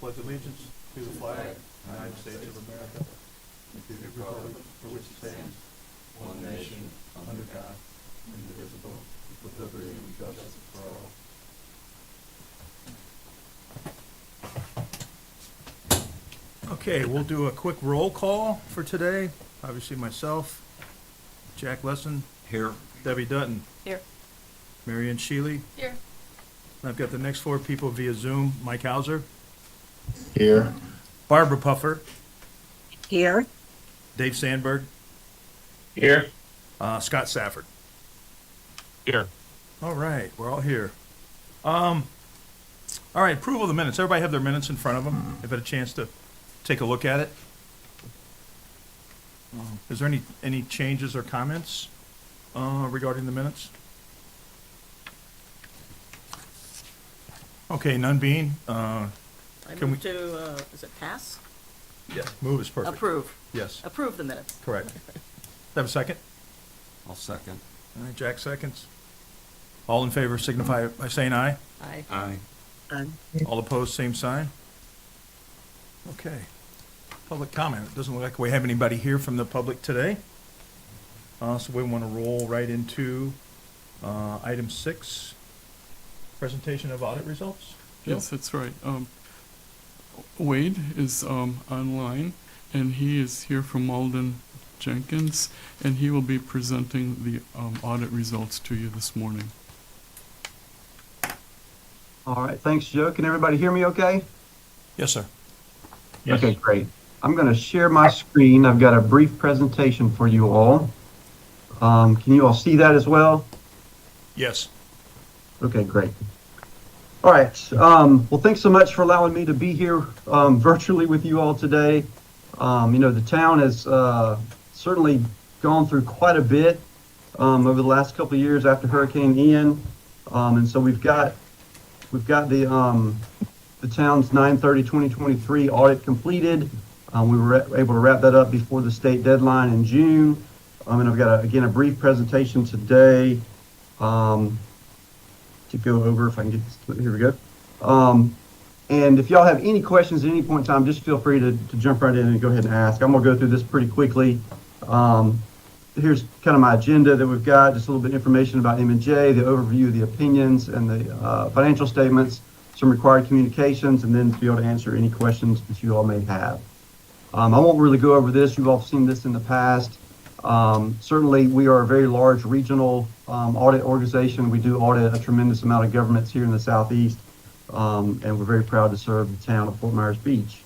pledge allegiance to the flag of the United States of America, and to the republic for which it stands, one nation, under God, indivisible, with liberty and justice for all. Okay, we'll do a quick roll call for today. Obviously myself, Jack Lesson. Here. Debbie Dutton. Here. Marianne Sheely. Here. I've got the next four people via Zoom. Mike Hauser. Here. Barbara Puffer. Here. Dave Sandberg. Here. Scott Safford. Here. All right, we're all here. All right, approval of the minutes. Everybody have their minutes in front of them. I've had a chance to take a look at it. Is there any changes or comments regarding the minutes? Okay, none being. I Can move to, is it pass? Yeah, move is perfect. Approve. Yes, Approve the minutes. correct. Have a second? I'll second. All right, Jack seconds. All in favor signify by saying aye. Aye. Aye. All opposed, same sign. Okay. Public comment. It doesn't look like we have anybody here from the public today. So we want to roll right into item 6, presentation of audit results. Joe? Yes, that's right. Wade is online, and he is here from Malden Jenkins, and he will be presenting the audit results to you this morning. All right, thanks, Joe. Can everybody hear me okay? Yes, sir. Yes. Okay, great. I'm going to share my screen. I've got a brief presentation for you all. Can you all see that as well? Yes. Okay, great. All right. Well, thanks so much for allowing me to be here virtually with you all today. The town has certainly gone through quite a bit over the last couple of years after Hurricane Ian, and so we've got the town's 9/30/2023 audit completed. We were able to wrap that up before the state deadline in June, and I've got a brief presentation today to go over. If I can get this, here we go. And if y'all have any questions at any point in time, just feel free to jump right in and go ahead and ask. I'm gonna go through this pretty quickly. Here's kind of my agenda that we've got, just a little bit of information about M&J, the overview of the opinions and the financial statements, some required communications, and then to be able to answer any questions that you all may have. I won't really go over this. You've all seen this in the past. Certainly, we are a very large regional audit organization. We do audit a tremendous amount of governments here in the Southeast, and we're very proud to serve the town of Fort Myers Beach.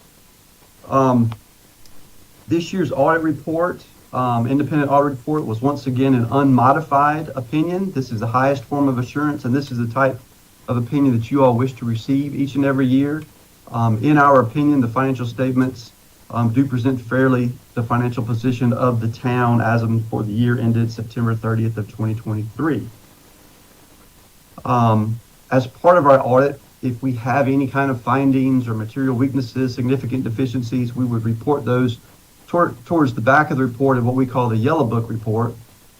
This year's audit report, independent audit report, was once again an unmodified opinion. This is the highest form of assurance, and this is the type of opinion that you all wish to receive each and every year. In our opinion, the financial statements do present fairly the financial position of the town as of for the year ended September 30th of 2023. As part of our audit, if we have any kind of findings or material weaknesses, significant deficiencies, we would report those towards the back of the report of what we call the Yellow Book report.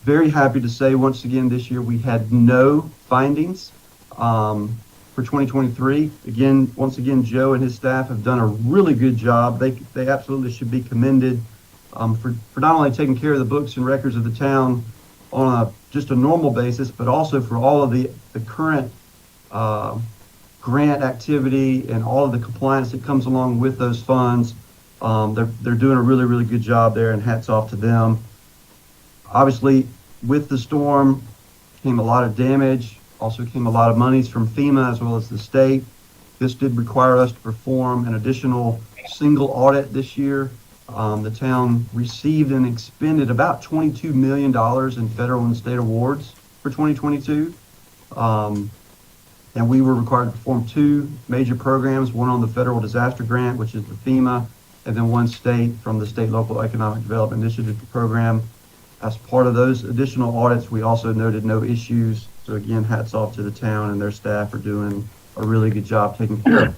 Very happy to say once again this year we had no findings for 2023. Again, once again, Joe and his staff have done a really good job. They absolutely should be commended for not only taking care of the books and records of the town on just a normal basis, but also for all of the current grant activity and all of the compliance that comes along with those funds. They're doing a really, really good job there, and hats off to them. Obviously, with the storm came a lot of damage. Also came a lot of monies from FEMA as well as the state. This did require us to perform an additional single audit this year. The town received and expended about $22 million in federal and state awards for 2022. And we were required to perform 2 major programs, one on the federal disaster grant, which is the FEMA, and then one state from the State Local Economic Development Initiative program. As part of those additional audits, we also noted no issues. So again, hats off to the town and their staff for doing a really good job taking care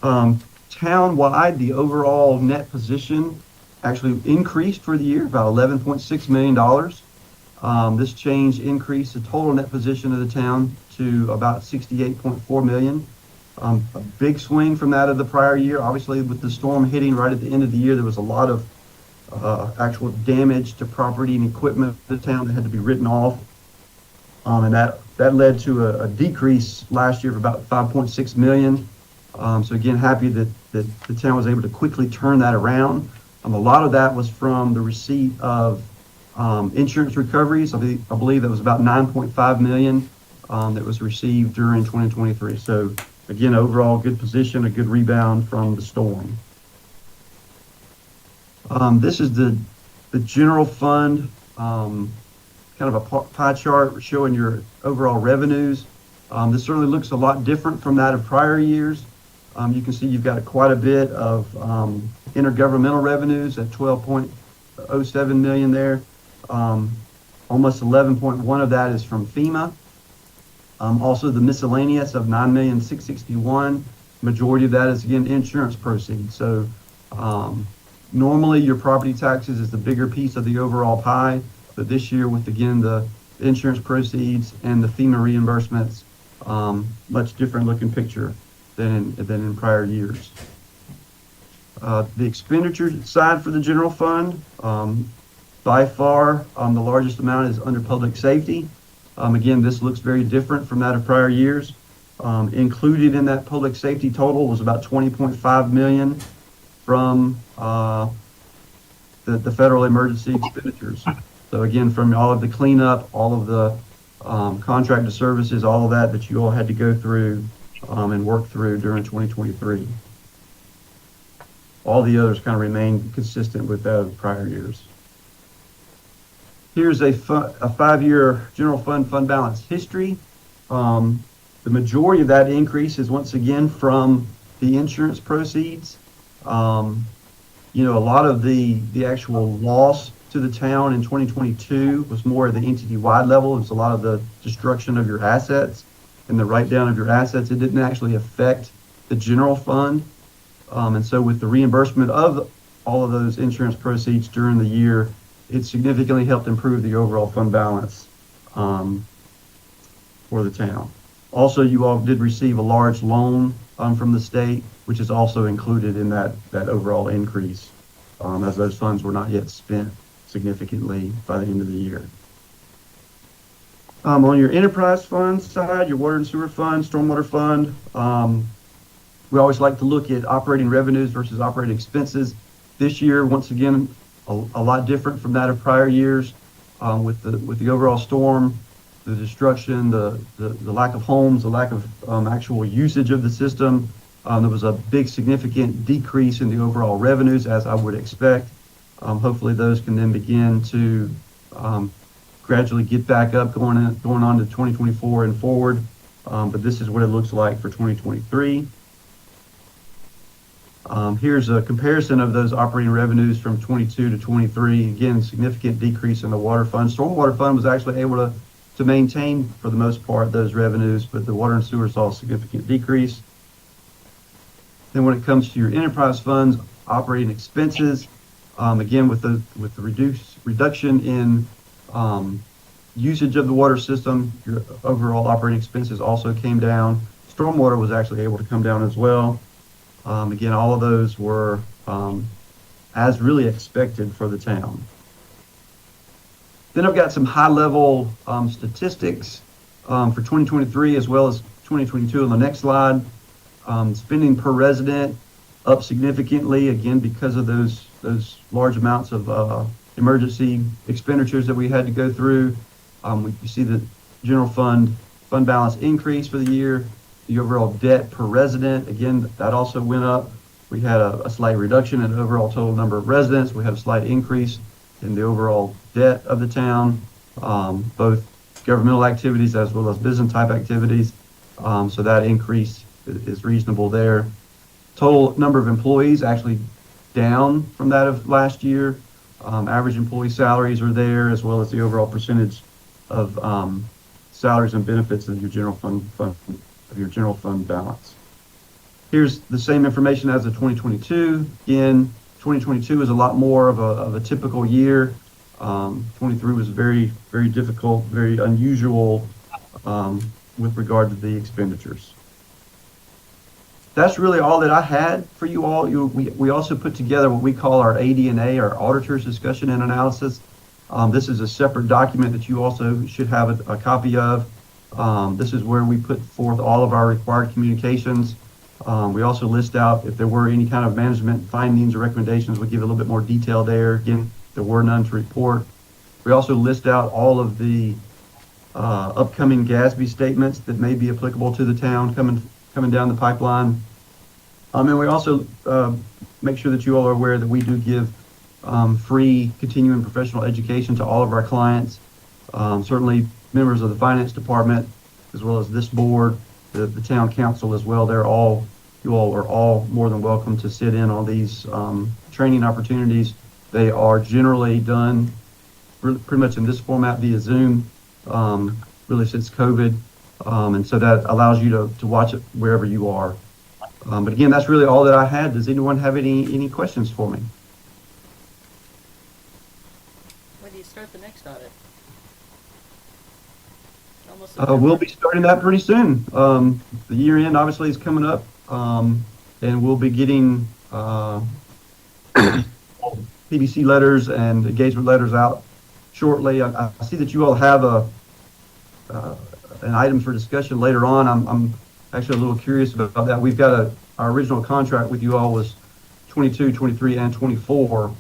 of. Town-wide, the overall net position actually increased for the year, about $11.6 million. This change increased the total net position of the town to about $68.4 million. A big swing from that of the prior year. Obviously, with the storm hitting right at the end of the year, there was a lot of actual damage to property and equipment of the town that had to be written off. And that led to a decrease last year of about 5.6 million. So again, happy that the town was able to quickly turn that around. A lot of that was from the receipt of insurance recoveries. I believe that was about 9.5 million that was received during 2023. So again, overall good position, a good rebound from the storm. This is the general fund, kind of a pie chart showing your overall revenues. This certainly looks a lot different from that of prior years. You can see you've got quite a bit of intergovernmental revenues at 12.07 million there. Almost 11.1 of that is from FEMA. Also the miscellaneous of 9,661,000. Majority of that is again insurance proceeds. So normally your property taxes is the bigger piece of the overall pie, but this year with again the insurance proceeds and the FEMA reimbursements, much different looking picture than in prior years. The expenditure side for the general fund, by far the largest amount is under public safety. Again, this looks very different from that of prior years. Included in that public safety total was about 20.5 million from the federal emergency expenditures. So again, from all of the cleanup, all of the contracted services, all of that you all had to go through and work through during 2023. All the others kind of remain consistent with that of prior years. Here's a 5-year general fund balance history. The majority of that increase is once again from the insurance proceeds. You know, a lot of the actual loss to the town in 2022 was more at the entity-wide level. It was a lot of the destruction of your assets and the write-down of your assets. It didn't actually affect the general fund. And so with the reimbursement of all of those insurance proceeds during the year, it significantly helped improve the overall fund balance for the town. Also, you all did receive a large loan from the state, which is also included in that overall increase, as those funds were not yet spent significantly by the end of the year. On your enterprise fund side, your water and sewer fund, stormwater fund, we always like to look at operating revenues versus operating expenses. This year, once again, a lot different from that of prior years, with the overall storm, the destruction, the lack of homes, the lack of actual usage of the system. There was a big significant decrease in the overall revenues, as I would expect. Hopefully those can then begin to gradually get back up going on to 2024 and forward. But this is what it looks like for 2023. Here's a comparison of those operating revenues from 22 to 23. Again, significant decrease in the water fund. Stormwater fund was actually able to maintain, for the most part, those revenues, but the water and sewer saw a significant decrease. Then when it comes to your enterprise funds, operating expenses, again, with the reduction in usage of the water system, your overall operating expenses also came down. Stormwater was actually able to come down as well. Again, all of those were as really expected for the town. Then I've got some high-level statistics for 2023 as well as 2022 on the next slide. Spending per resident up significantly, again, because of those large amounts of emergency expenditures that we had to go through. You see the general fund balance increase for the year. The overall debt per resident, again, that also went up. We had a slight reduction in the overall total number of residents. We had a slight increase in the overall debt of the town, both governmental activities as well as business type activities. So that increase is reasonable there. Total number of employees actually down from that of last year. Average employee salaries are there, as well as the overall percentage of salaries and benefits of your general fund balance. Here's the same information as of 2022. Again, 2022 is a lot more of a typical year. 23 was very, very difficult, very unusual with regard to the expenditures. that's really all that I had for you all. We also put together what we call our AD&A, our Auditor's Discussion and Analysis. This is a separate document that you also should have a copy of. This is where we put forth all of our required communications. We also list out if there were any kind of management findings or recommendations. We give a little bit more detail there. Again, there were none to report. We also list out all of the upcoming GASB statements that may be applicable to the town coming down the pipeline. And we also make sure that you all are aware that we do give free continuing professional education to all of our clients. Certainly members of the finance department, as well as this board, the town council as well. You all are all more than welcome to sit in on these training opportunities. They are generally done pretty much in this format via Zoom, really since COVID. And so that allows you to watch it wherever you are. But again, that's really all that I had. Does anyone have any questions for me? When do you start the next audit? Almost We'll be starting that pretty soon. The year end obviously is coming up, and we'll be getting PBC letters and engagement letters out shortly. I see that you all have an item for discussion later on. I'm actually a little curious about that. We've got our original contract with you all was 22, 23, and 24,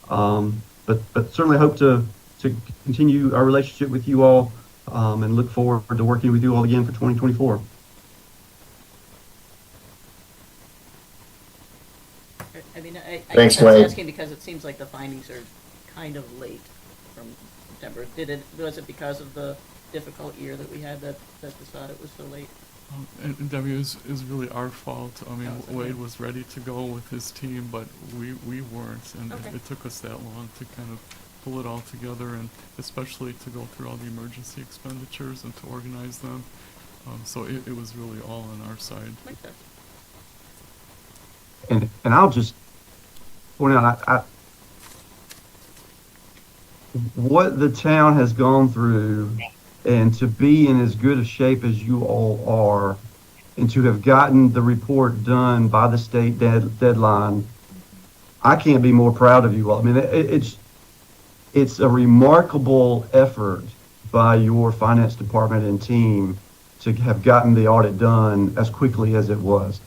but certainly hope to continue our relationship with you all. And look forward to working with you all again for 2024. I mean, I Thanks, guess I was Wade. asking because it seems like the findings are kind of late from September. Was it because of the difficult year that we had that this audit was so late? And Debbie, is really our fault. I mean, Oh, it's okay. Wade was ready to go with his team, but we weren't, and Okay. it took us that long to kind of pull it all together, and especially to go through all the emergency expenditures and to organize them. So it was really all on our side. Makes sense. And I'll just point out, what the town has gone through, and to be in as good a shape as you all are, and to have gotten the report done by the state deadline, I can't be more proud of you all. I mean, it's a remarkable effort by your finance department and team to have gotten the audit done as quickly as it was.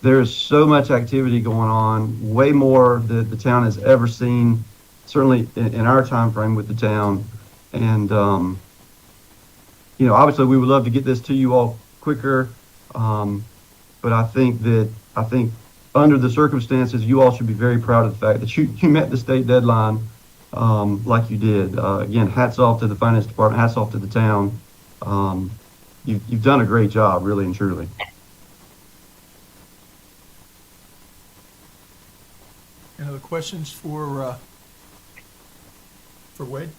There's so much activity going on, way more that the town has ever seen, certainly in our time frame with the town. And, obviously we would love to get this to you all quicker. But I think under the circumstances, you all should be very proud of the fact that you met the state deadline like you did. Again, hats off to the finance department, hats off to the town. You've done a great job, really and truly. Any other questions for Wade?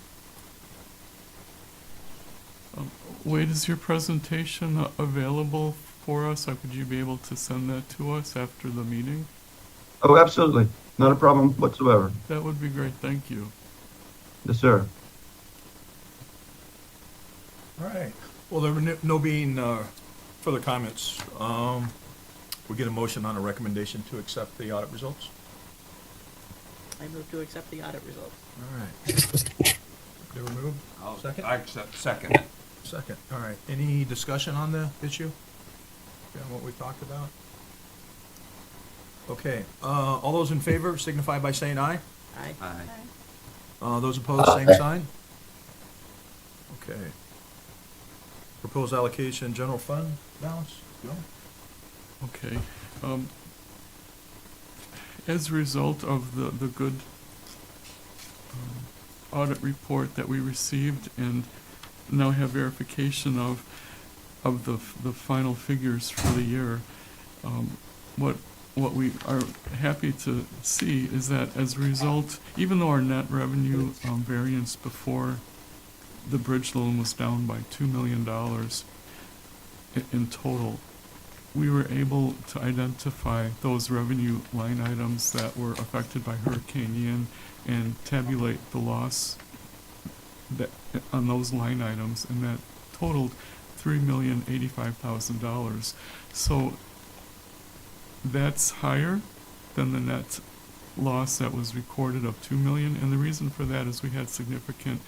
Wade, is your presentation available for us? Or would you be able to send that to us after the meeting? Oh, absolutely. Not a problem whatsoever. That would be great, thank you. Yes, sir. All right. Well, there were no being further comments. We get a motion on a recommendation to accept the audit results. I move to accept the audit results. All right. They were moved. Second? I accept, second. Second. All right. Any discussion on the issue? Yeah, what we talked about? Okay. All those in favor signify by saying aye. Aye. Aye. Those opposed, same sign. Okay. Proposed allocation, general fund balance, go. Okay. As a result of the good audit report that we received and now have verification of the final figures for the year, what we are happy to see is that as a result, even though our net revenue variance before the bridge loan was down by $2 million in total, we were able to identify those revenue line items that were affected by Hurricane Ian and tabulate the loss that on those line items, and that totaled $3,085,000. So that's higher than the net loss that was recorded of 2 million, and the reason for that is we had significant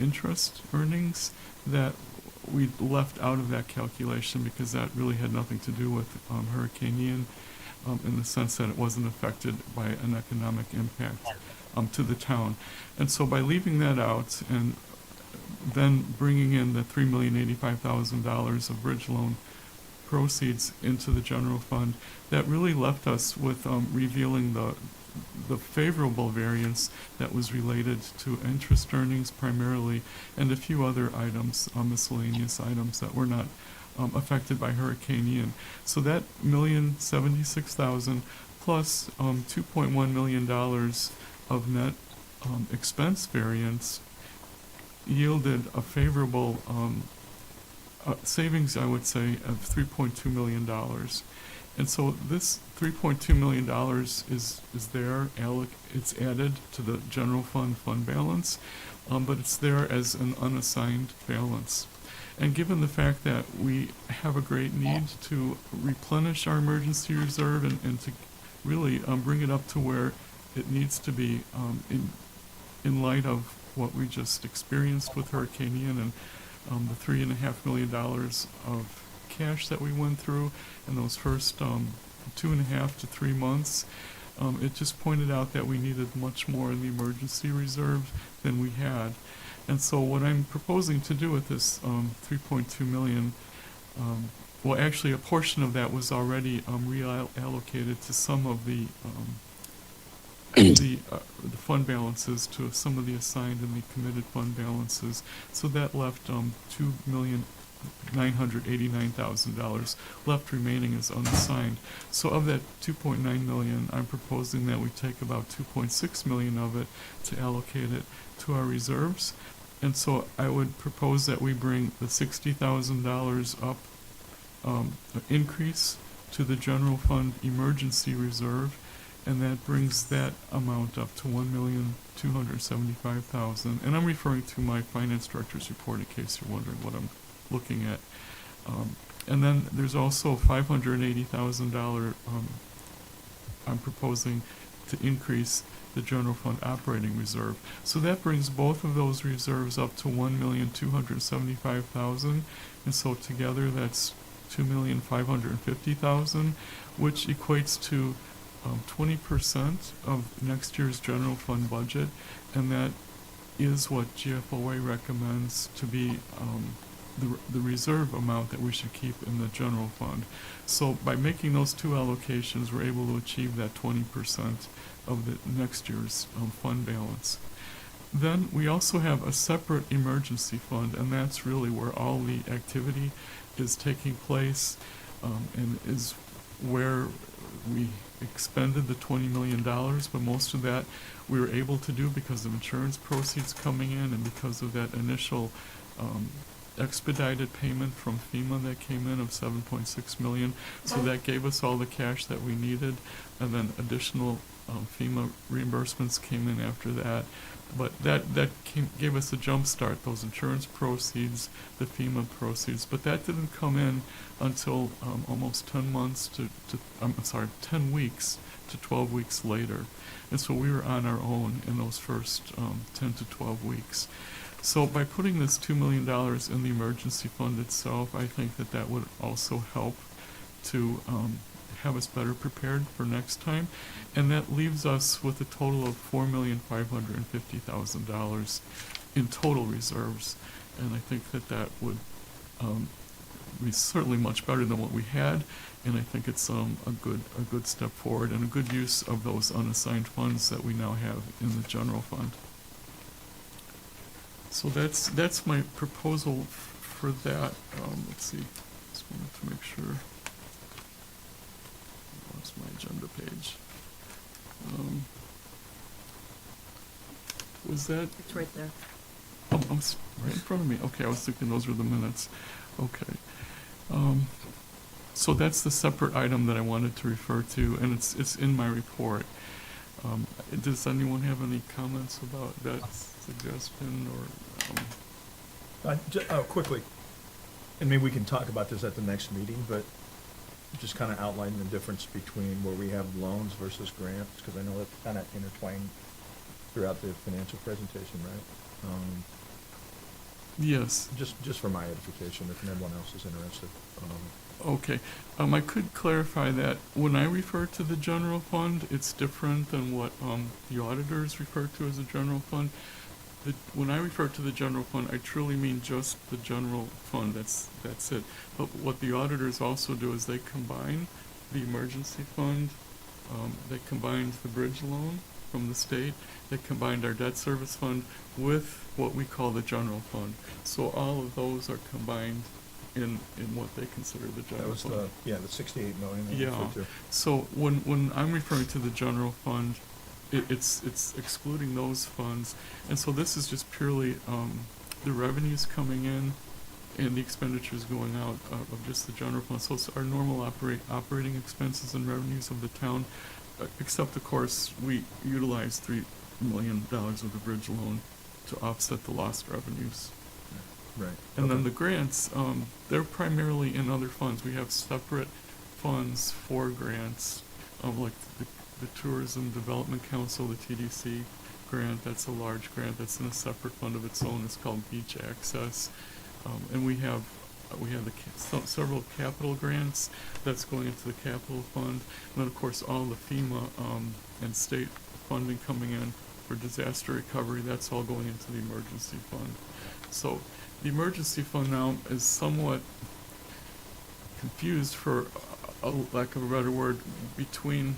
interest earnings that we left out of that calculation because that really had nothing to do with Hurricane Ian, in the sense that it wasn't affected by an economic impact to the town. And so by leaving that out and then bringing in the $3,085,000 of bridge loan proceeds into the general fund, that really left us with revealing the favorable variance that was related to interest earnings primarily, and a few other items, miscellaneous items that were not affected by Hurricane Ian. So that $1,076,000 plus $2.1 million of net expense variance yielded a favorable savings, I would say, of $3.2 million. And so this $3.2 million is there, it's added to the general fund balance, but it's there as an unassigned balance. And given the fact that we have a great need to replenish our emergency reserve and to really bring it up to where it needs to be in light of what we just experienced with Hurricane Ian and the $3.5 million of cash that we went through in those first 2.5 to 3 months, it just pointed out that we needed much more in the emergency reserve than we had. And so what I'm proposing to do with this 3.2 million, well, actually a portion of that was already reallocated to some of the fund balances, to some of the assigned and the committed fund balances. So that left $2,989,000 left remaining as unassigned. So of that 2.9 million, I'm proposing that we take about 2.6 million of it to allocate it to our reserves. And so I would propose that we bring the $60,000 up, increase to the general fund emergency reserve, and that brings that amount up to $1,275,000. And I'm referring to my finance director's report in case you're wondering what I'm looking at. And then there's also $580,000 I'm proposing to increase the general fund operating reserve. So that brings both of those reserves up to $1,275,000, and so together that's $2,550,000, which equates to 20% of next year's general fund budget, and that is what GFOA recommends to be the reserve amount that we should keep in the general fund. So by making those two allocations, we're able to achieve that 20% of the next year's fund balance. Then we also have a separate emergency fund, and that's really where all the activity is taking place, and is where we expended the $20 million, but most of that we were able to do because of insurance proceeds coming in and because of that initial expedited payment from FEMA that came in of $7.6 million. So that gave us all the cash that we needed, and then additional FEMA reimbursements came in after that. But that gave us a jump start, those insurance proceeds, the FEMA proceeds. But that didn't come in until almost 10 weeks to 12 weeks later. And so we were on our own in those first 10 to 12 weeks. So by putting this $2 million in the emergency fund itself, I think that would also help to have us better prepared for next time. And that leaves us with a total of $4,550,000 in total reserves. And I think that would be certainly much better than what we had. And I think it's a good step forward and a good use of those unassigned funds that we now have in the general fund. So that's my proposal for that. Let's see, just wanted to make sure. Lost my agenda page. Was that? It's right there. Oh, right in front of me. Okay, I was thinking those were the minutes. Okay. So that's the separate item that I wanted to refer to, and it's in my report. Does anyone have any comments about that suggestion or? Quickly, and maybe we can talk about this at the next meeting, but just kind of outline the difference between where we have loans versus grants, because I know that's kind of intertwined throughout the financial presentation, right? Yes. Just for my edification, if anyone else is interested. Okay. I could clarify that when I refer to the general fund, it's different than what the auditors refer to as a general fund. When I refer to the general fund, I truly mean just the general fund. That's it. But what the auditors also do is they combine the emergency fund, they combined the bridge loan from the state, they combined our debt service fund with what we call the general fund. So all of those are combined in what they consider the That general was fund. the 68 million that you Yeah. referred to. So when I'm referring to the general fund, it's excluding those funds, and so this is just purely the revenues coming in and the expenditures going out of just the general fund. So it's our normal operating expenses and revenues of the town, except of course we utilize $3 million of the bridge loan to offset the lost revenues. Right. And then Okay. the grants, they're primarily in other funds. We have separate funds for grants, like the Tourism Development Council, the TDC grant. That's a large grant. That's in a separate fund of its own. It's called Beach Access. And we have several capital grants that's going into the capital fund. And then, of course, all the FEMA and state funding coming in for disaster recovery, that's all going into the emergency fund. So the emergency fund now is somewhat confused, for a lack of a better word, between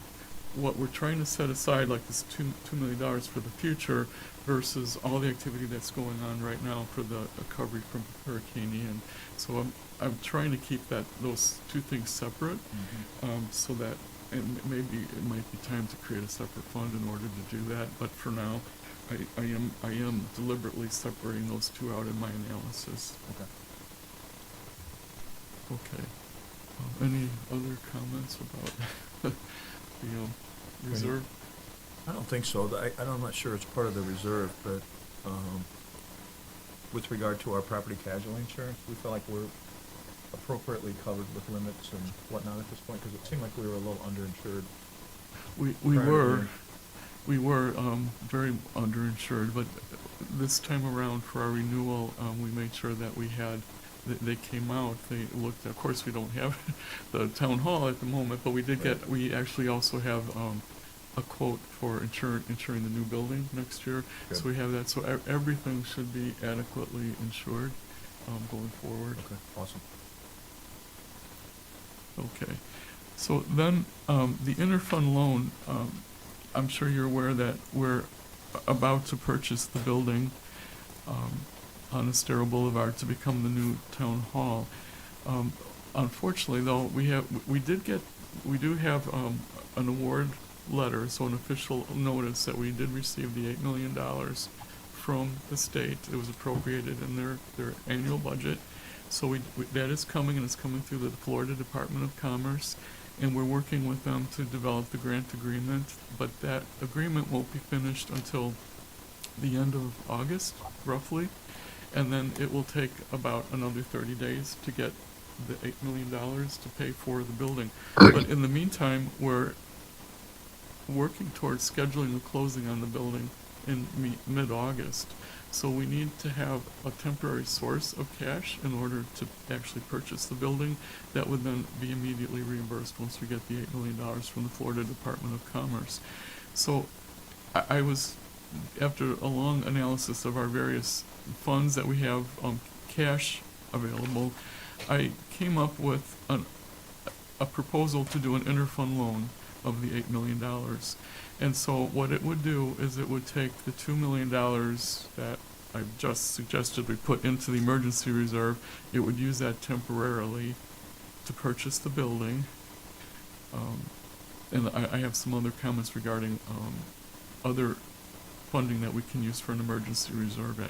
what we're trying to set aside, like this $2 million for the future, versus all the activity that's going on right now for the recovery from Hurricane Ian. So I'm trying to keep those two things separate, so that, and maybe it might be time to create a separate fund in order to do that. But for now, I am deliberately separating those two out in my analysis. Okay. Okay. Any other comments about the reserve? I don't think so. I'm not sure it's part of the reserve, but with regard to our property casualty insurance, we feel like we're appropriately covered with limits and whatnot at this point, because it seemed like we were a little underinsured. We prior to were. the- We were very underinsured, but this time around for our renewal, we made sure that we had, they came out, they looked, of course we don't have the town hall at the moment, but we did get, we actually also have a quote for insuring the new building next year. Good. So we have that, so everything should be adequately insured going forward. Okay, awesome. Okay, so then the interfund loan, I'm sure you're aware that we're about to purchase the building on Estero Boulevard to become the new town hall. Unfortunately, though, we do have an award letter, so an official notice that we did receive the $8 million from the state. It was appropriated in their annual budget. So that is coming, and it's coming through the Florida Department of Commerce. And we're working with them to develop the grant agreement, but that agreement won't be finished until the end of August, roughly, and then it will take about another 30 days to get the $8 million to pay for the building. But in the meantime, we're working towards scheduling the closing on the building in mid-August. So we need to have a temporary source of cash in order to actually purchase the building. That would then be immediately reimbursed once we get the $8 million from the Florida Department of Commerce. So I was, after a long analysis of our various funds that we have cash available, I came up with a proposal to do an interfund loan of the $8 million. And so what it would do is it would take the $2 million that I've just suggested we put into the emergency reserve. It would use that temporarily to purchase the building. And I have some other comments regarding other funding that we can use for an emergency reserve.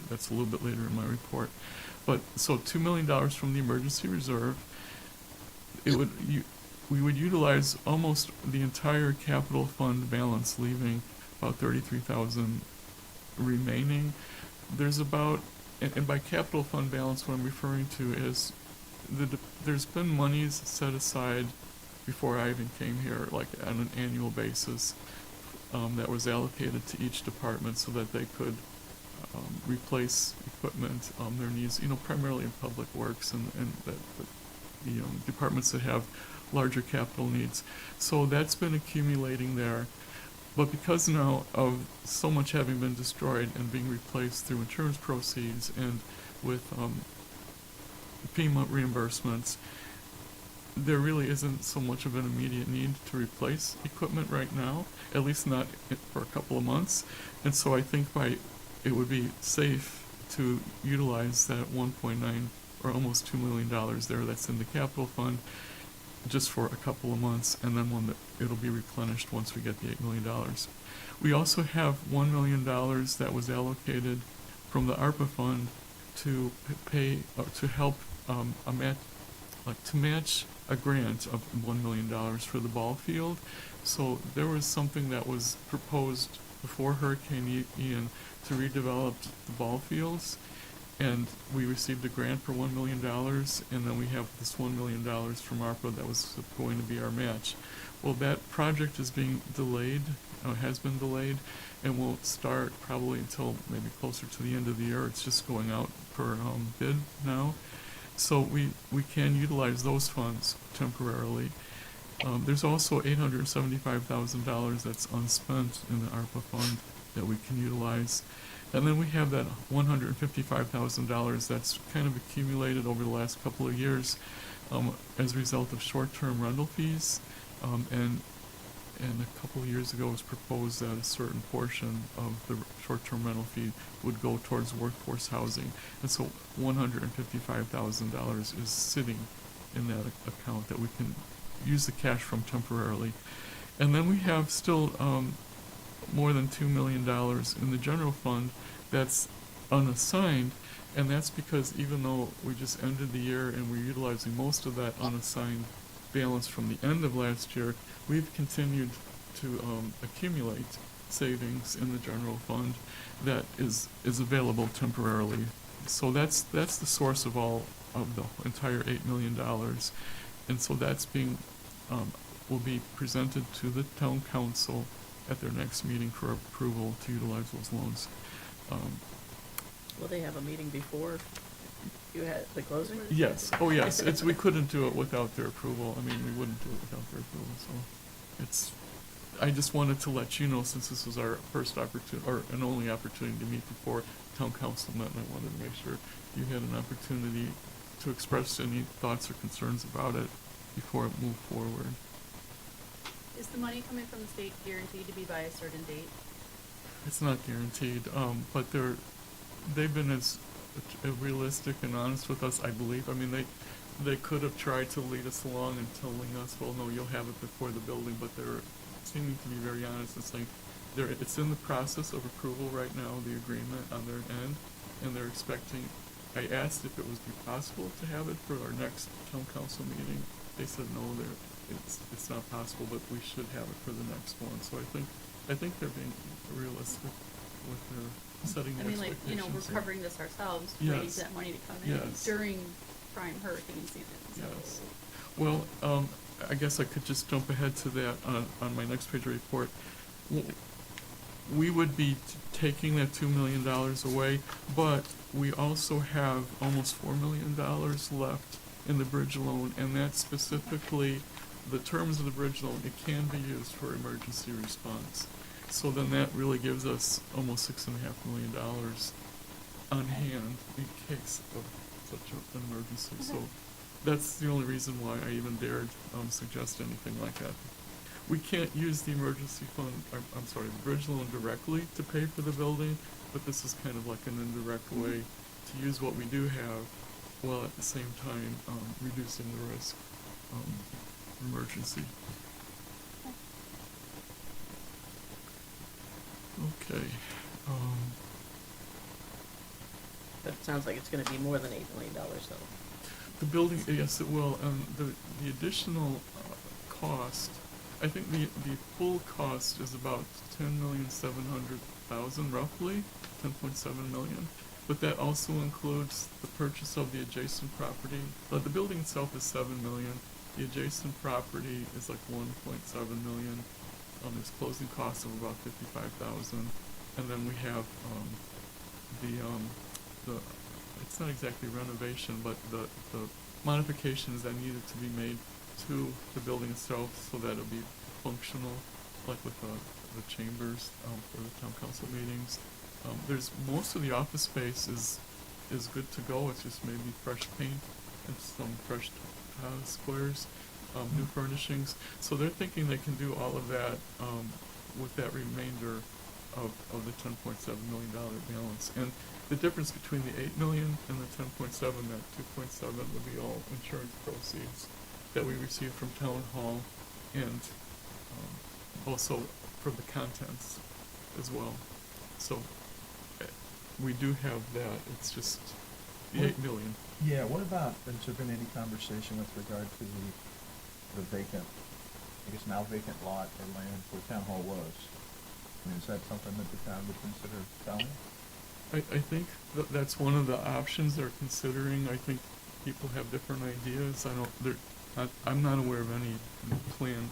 That's a little bit later in my report. But so $2 million from the emergency reserve. We would utilize almost the entire capital fund balance, leaving about $33,000 remaining. There's about, and by capital fund balance, what I'm referring to is there's been monies set aside before I even came here, like on an annual basis, that was allocated to each department so that they could replace equipment their needs, primarily in public works and the departments that have larger capital needs. So that's been accumulating there. But because now of so much having been destroyed and being replaced through insurance proceeds and with FEMA reimbursements, there really isn't so much of an immediate need to replace equipment right now, at least not for a couple of months. And so I think it would be safe to utilize that 1.9 or almost $2 million there that's in the capital fund just for a couple of months, and then it'll be replenished once we get the $8 million. We also have $1 million that was allocated from the ARPA fund to to help to match a grant of $1 million for the ball field. So there was something that was proposed before Hurricane Ian to redevelop the ball fields, and we received a grant for $1 million, and then we have this $1 million from ARPA that was going to be our match. Well, that project is being delayed, has been delayed, and won't start probably until maybe closer to the end of the year. It's just going out for bid now. So we can utilize those funds temporarily. There's also $875,000 that's unspent in the ARPA fund that we can utilize. And then we have that $155,000 that's kind of accumulated over the last couple of years as a result of short-term rental fees. And a couple of years ago it was proposed that a certain portion of the short-term rental fee would go towards workforce housing. And so $155,000 is sitting in that account that we can use the cash from temporarily. And then we have still more than $2 million in the general fund that's unassigned, and that's because even though we just ended the year and we're utilizing most of that unassigned balance from the end of last year, we've continued to accumulate savings in the general fund that is available temporarily. So that's the source of all of the entire $8 million, and so that's will be presented to the town council at their next meeting for approval to utilize those loans. Will they have a meeting before you had the closing? Yes. Oh, yes. We couldn't do it without their approval. I mean, we wouldn't do it without their approval. So I just wanted to let you know, since this was our first opportunity, or an only opportunity to meet before town council met, and I wanted to make sure you had an opportunity to express any thoughts or concerns about it before it moved forward. Is the money coming from the state guaranteed to be by a certain date? It's not guaranteed, but they've been as realistic and honest with us, I believe. I mean, they could have tried to lead us along and telling us, well, no, you'll have it before the building, but they're seeming to be very honest and saying it's in the process of approval right now, the agreement on their end, and they're expecting. I asked if it would be possible to have it for our next town council meeting. They said no, it's not possible, but we should have it for the next one. So I think they're being realistic with their setting the expectations. We're covering this ourselves, Yes. waiting for that money to come in Yes. during prime hurricane season. So. Yes. Well, I guess I could just jump ahead to that on my next page report. We would be taking that $2 million away, but we also have almost $4 million left in the bridge loan, and that's specifically the terms of the bridge loan. It can be used for emergency response. So then that really gives us almost $6.5 million on hand in case of such an emergency. Okay. So that's the only reason why I even dared suggest anything like that. We can't use the emergency fund, the bridge loan directly to pay for the building, but this is kind of like an indirect way to use what we do have, while at the same time reducing the risk of emergency. Okay. But it sounds like it's gonna be more than $8 million, though. The building, yes, it will. The additional cost, I think the full cost is about $10,700,000 roughly, $10.7 million. but that also includes the purchase of the adjacent property. The building itself is 7 million. The adjacent property is like 1.7 million. There's closing costs of about 55,000, and then we have the it's not exactly renovation, but the modifications that needed to be made to the building itself so that it'll be functional, like with the chambers for the town council meetings. There's most of the office space is good to go. It's just maybe fresh paint and some fresh squares, new furnishings. So they're thinking they can do all of that with that remainder of the $10.7 million balance. And the difference between the 8 million and the 10.7, that 2.7 would be all insurance proceeds that we receive from town hall and also from the contents as well. So we do have that. It's just the 8 million. Yeah, what about, has there been any conversation with regard to the vacant, I guess now vacant lot or land where town hall was? I mean, is that something that the town would consider selling? I think that's one of the options they're considering. I think people have different ideas. I'm not aware of any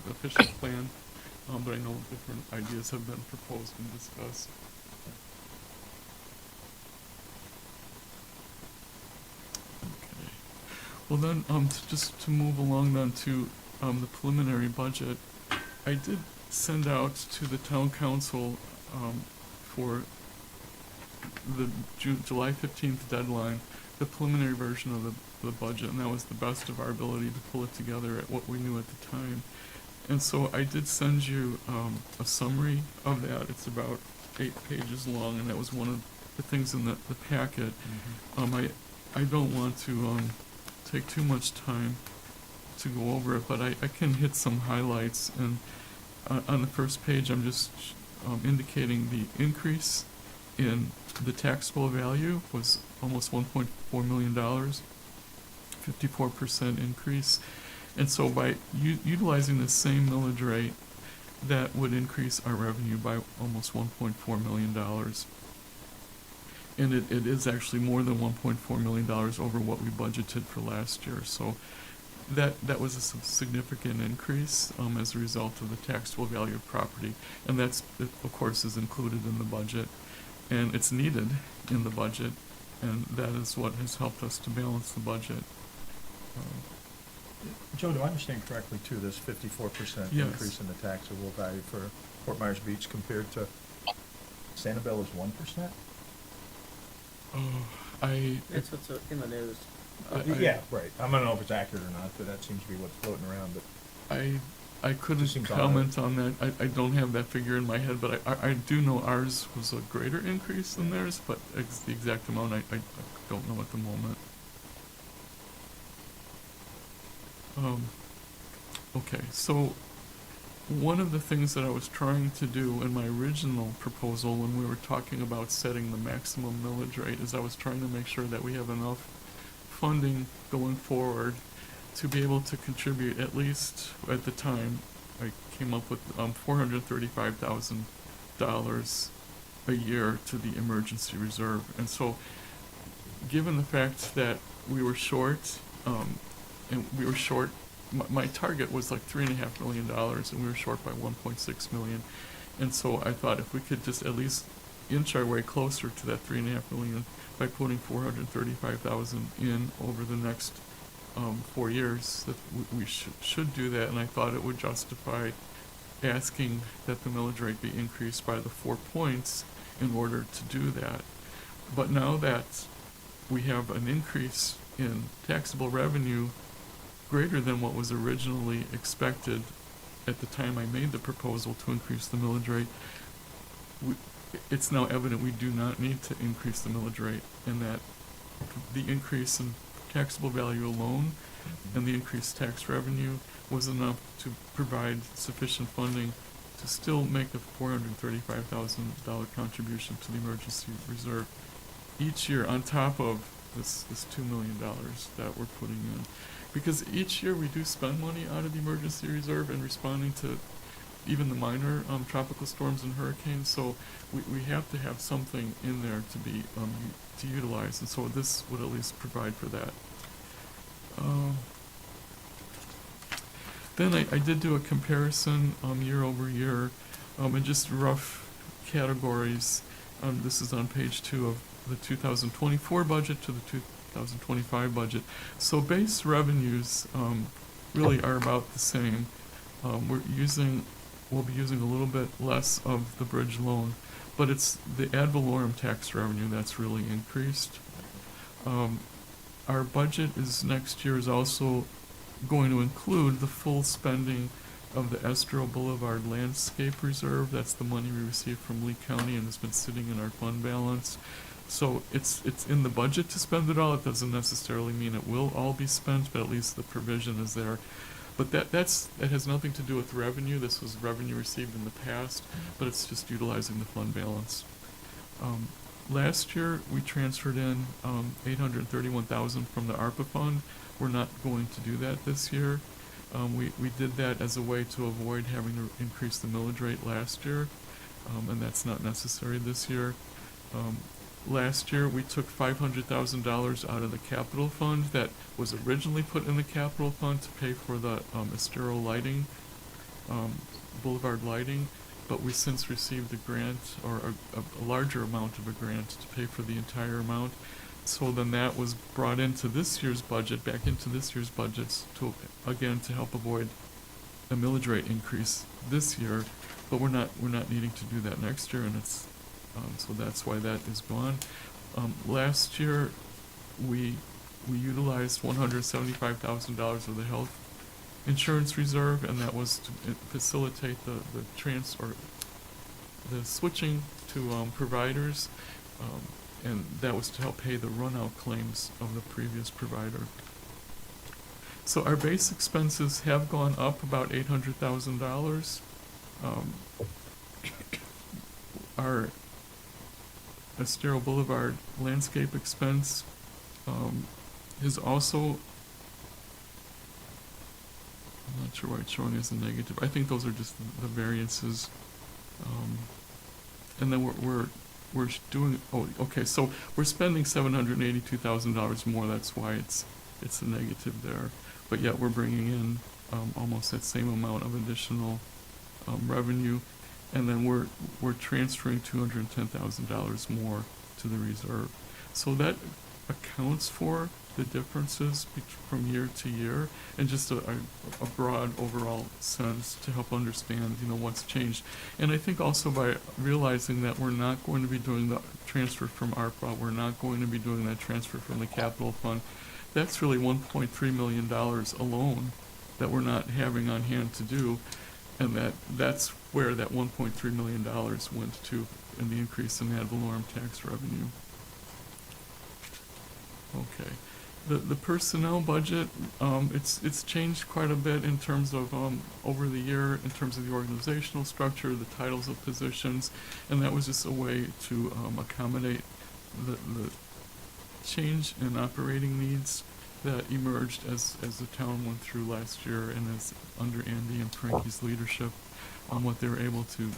official plan, but I know different ideas have been proposed and discussed. Okay. Well then, just to move along then to the preliminary budget, I did send out to the town council for the July 15th deadline the preliminary version of the budget, and that was the best of our ability to pull it together at what we knew at the time. And so I did send you a summary of that. It's about 8 pages long, and that was one of the things in the packet. I don't want to take too much time to go over it, but I can hit some highlights. And on the first page, I'm just indicating the increase in the taxable value was almost $1.4 million, 54% increase. And so by utilizing the same millage rate, that would increase our revenue by almost $1.4 million. And it is actually more than $1.4 million over what we budgeted for last year. So that was a significant increase as a result of the taxable value of property. And that's, of course, is included in the budget. And it's needed in the budget, and that is what has helped us to balance the budget. Joe, do I understand correctly too, this 54% Yes. increase in the taxable value for Fort Myers Beach compared to Sanibel is 1%? That's what's in the news. Yeah, right. I don't know if it's accurate or not, but that seems to be what's floating around, but. I couldn't seems comment on that. I don't have that figure in my head, but I do know ours was a greater increase than theirs, but the exact amount I don't know at the moment. Okay, so one of the things that I was trying to do in my original proposal when we were talking about setting the maximum millage rate is I was trying to make sure that we have enough funding going forward to be able to contribute, at least at the time, I came up with $435,000 a year to the emergency reserve. And so, given the fact that we were short, my target was like $3.5 million, and we were short by 1.6 million. And so I thought if we could just at least inch our way closer to that 3.5 million by putting 435,000 in over the next 4 years, that we should do that. And I thought it would justify asking that the millage rate be increased by the 4 points in order to do that. But now that we have an increase in taxable revenue greater than what was originally expected at the time I made the proposal to increase the millage rate, it's now evident we do not need to increase the millage rate, and that the increase in taxable value alone and the increased tax revenue was enough to provide sufficient funding to still make a $435,000 contribution to the emergency reserve each year on top of this $2 million that we're putting in. Because each year we do spend money out of the emergency reserve in responding to even the minor tropical storms and hurricanes. So we have to have something in there to be to utilize, and so this would at least provide for that. Then I did do a comparison year over year, and just rough categories. This is on page 2 of the 2024 budget to the 2025 budget. So base revenues really are about the same. We'll be using a little bit less of the bridge loan, but it's the ad valorem tax revenue that's really increased. Our budget next year is also going to include the full spending of the Estero Boulevard Landscape Reserve. That's the money we received from Lee County and has been sitting in our fund balance. So it's in the budget to spend it all. It doesn't necessarily mean it will all be spent, but at least the provision is there. But that has nothing to do with revenue. This was revenue received in the past, but it's just utilizing the fund balance. Last year, we transferred in $831,000 from the ARPA fund. We're not going to do that this year. We did that as a way to avoid having to increase the millage rate last year, and that's not necessary this year. Last year, we took $500,000 out of the capital fund that was originally put in the capital fund to pay for the Estero lighting, boulevard lighting, but we since received a grant, or a larger amount of a grant to pay for the entire amount. So then that was brought into this year's budget, back into this year's budgets to help avoid a millage rate increase this year, but we're not needing to do that next year, and it's so that's why that is gone. Last year, we utilized $175,000 of the health insurance reserve, and that was to facilitate the switching to providers, and that was to help pay the run-out claims of the previous provider. So our base expenses have gone up about $800,000. Our Estero Boulevard landscape expense is also, I'm not sure why it's showing as a negative. I think those are just the variances. And then we're doing, so we're spending $782,000 more. That's why it's a negative there. But yet we're bringing in almost that same amount of additional revenue. And then we're transferring $210,000 more to the reserve. So that accounts for the differences from year to year, and just a broad overall sense to help understand, what's changed. And I think also by realizing that we're not going to be doing the transfer from ARPA, we're not going to be doing that transfer from the capital fund, that's really $1.3 million alone that we're not having on hand to do. And that's where that $1.3 million went to in the increase in ad valorem tax revenue. Okay. The personnel budget, it's changed quite a bit in terms of over the year, in terms of the organizational structure, the titles of positions, and that was just a way to accommodate the change in operating needs that emerged as the town went through last year, and as under Andy and Frankie's leadership, on what they were able to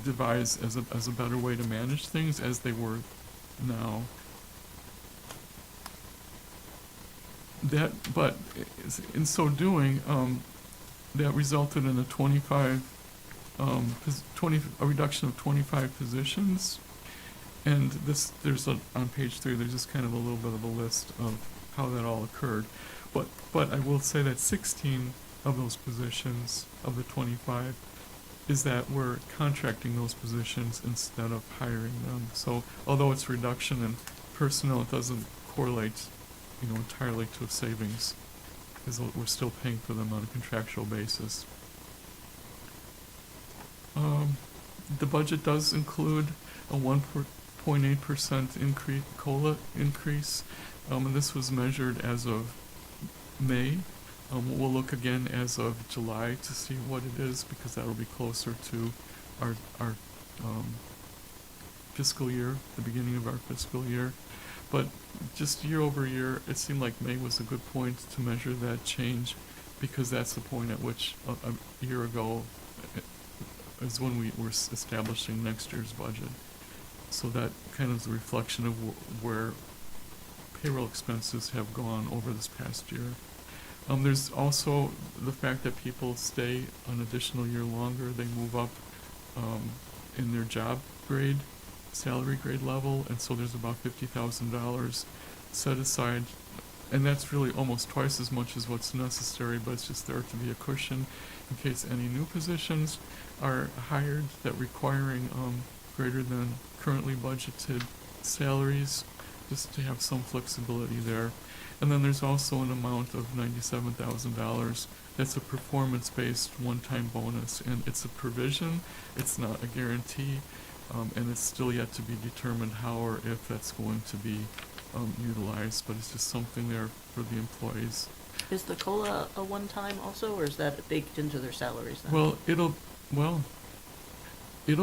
devise as a better way to manage things as they were now. But in so doing, that resulted in a a reduction of 25 positions, and there's on page 3. There's just kind of a little bit of a list of how that all occurred, but I will say that 16 of those positions of the 25 is that we're contracting those positions instead of hiring them. So although it's reduction in personnel, it doesn't correlate, entirely to a savings, because we're still paying for them on a contractual basis. The budget does include a 1.8% COLA increase. And this was measured as of May. We'll look again as of July to see what it is, because that'll be closer to our fiscal year, the beginning of our fiscal year. But just year over year, it seemed like May was a good point to measure that change, because that's the point at which a year ago is when we were establishing next year's budget. So that kind of is a reflection of where payroll expenses have gone over this past year. There's also the fact that people stay an additional year longer, they move up in their job grade, salary grade level, and so there's about $50,000 set aside, and that's really almost twice as much as what's necessary, but it's just there to be a cushion in case any new positions are hired that requiring greater than currently budgeted salaries, just to have some flexibility there. And then there's also an amount of $97,000 that's a performance-based one-time bonus, and it's a provision, it's not a guarantee, and it's still yet to be determined how or if that's going to be utilized, but it's just something there for the employees. Is the COLA a one-time also, or is that baked into their salaries then? Well, it'll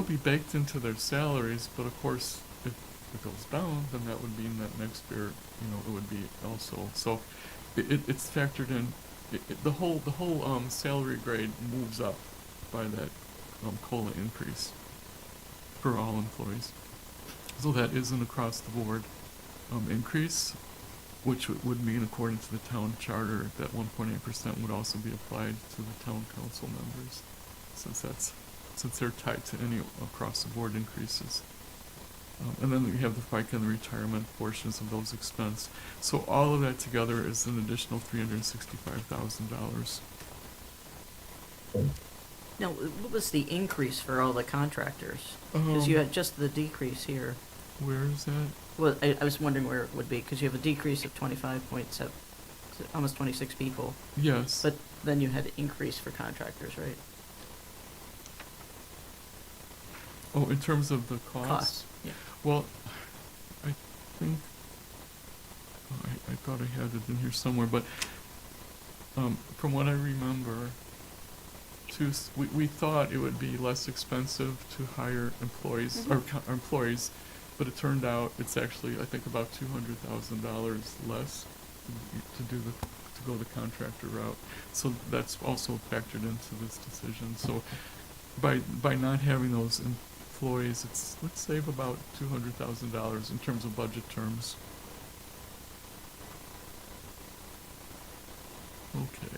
be baked into their salaries, but of course, if it goes down, then that would mean that next year, it would be also. So it's factored in. The whole salary grade moves up by that COLA increase for all employees. So that is an across the board increase, which would mean, according to the town charter, that 1.8% would also be applied to the town council members, since they're tied to any across the board increases. And then we have the FICA and the retirement portions of those expense. So all of that together is an additional $365,000. Now, what was the increase for all the contractors? Because you had just the decrease here. Where is that? Well, I was wondering where it would be, because you have a decrease of 25.7, almost 26 people. Yes. But then you had an increase for contractors, right? Oh, in terms of the cost? Costs, yeah. Well, I think, I thought I had it in here somewhere, but from what I remember, we thought it would be less expensive to hire employees, or employees, but it turned out it's actually, I think, about $200,000 less to go the contractor route. So that's also factored into this decision. So by not having those employees, let's save about $200,000 in terms of budget terms. Okay.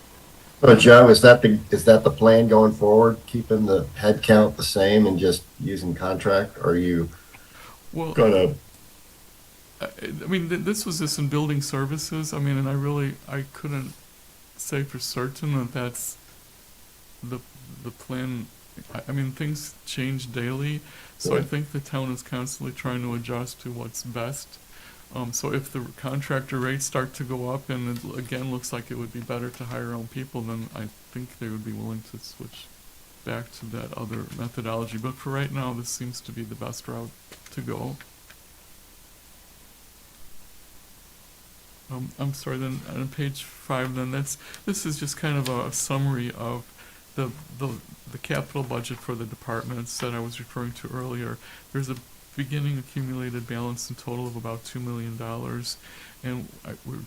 So Joe, is that the plan going forward, keeping the head count the same and just using contract? Or are you gonna? I mean, this was just in building services. I mean, and I couldn't say for certain that that's the plan. I mean, things change daily, so I think the town is constantly trying to adjust to what's best. So if the contractor rates start to go up and it again looks like it would be better to hire our own people, then I think they would be willing to switch back to that other methodology. But for right now, this seems to be the best route to go. I'm sorry, then on page 5, then this is just kind of a summary of the capital budget for the departments that I was referring to earlier. There's a beginning accumulated balance in total of about $2 million, and we're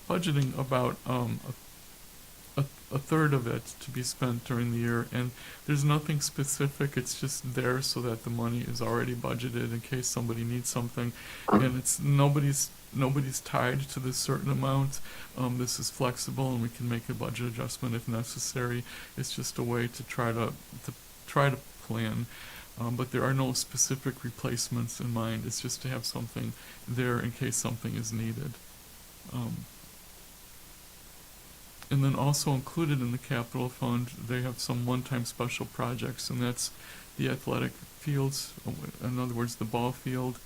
budgeting about a third of it to be spent during the year, and there's nothing specific. It's just there so that the money is already budgeted in case somebody needs something, and it's nobody's tied to this certain amount. This is flexible, and we can make a budget adjustment if necessary. It's just a way to try to plan. But there are no specific replacements in mind. It's just to have something there in case something is needed. And then also included in the capital fund, they have some one-time special projects, and that's the athletic fields, in other words, the ball field.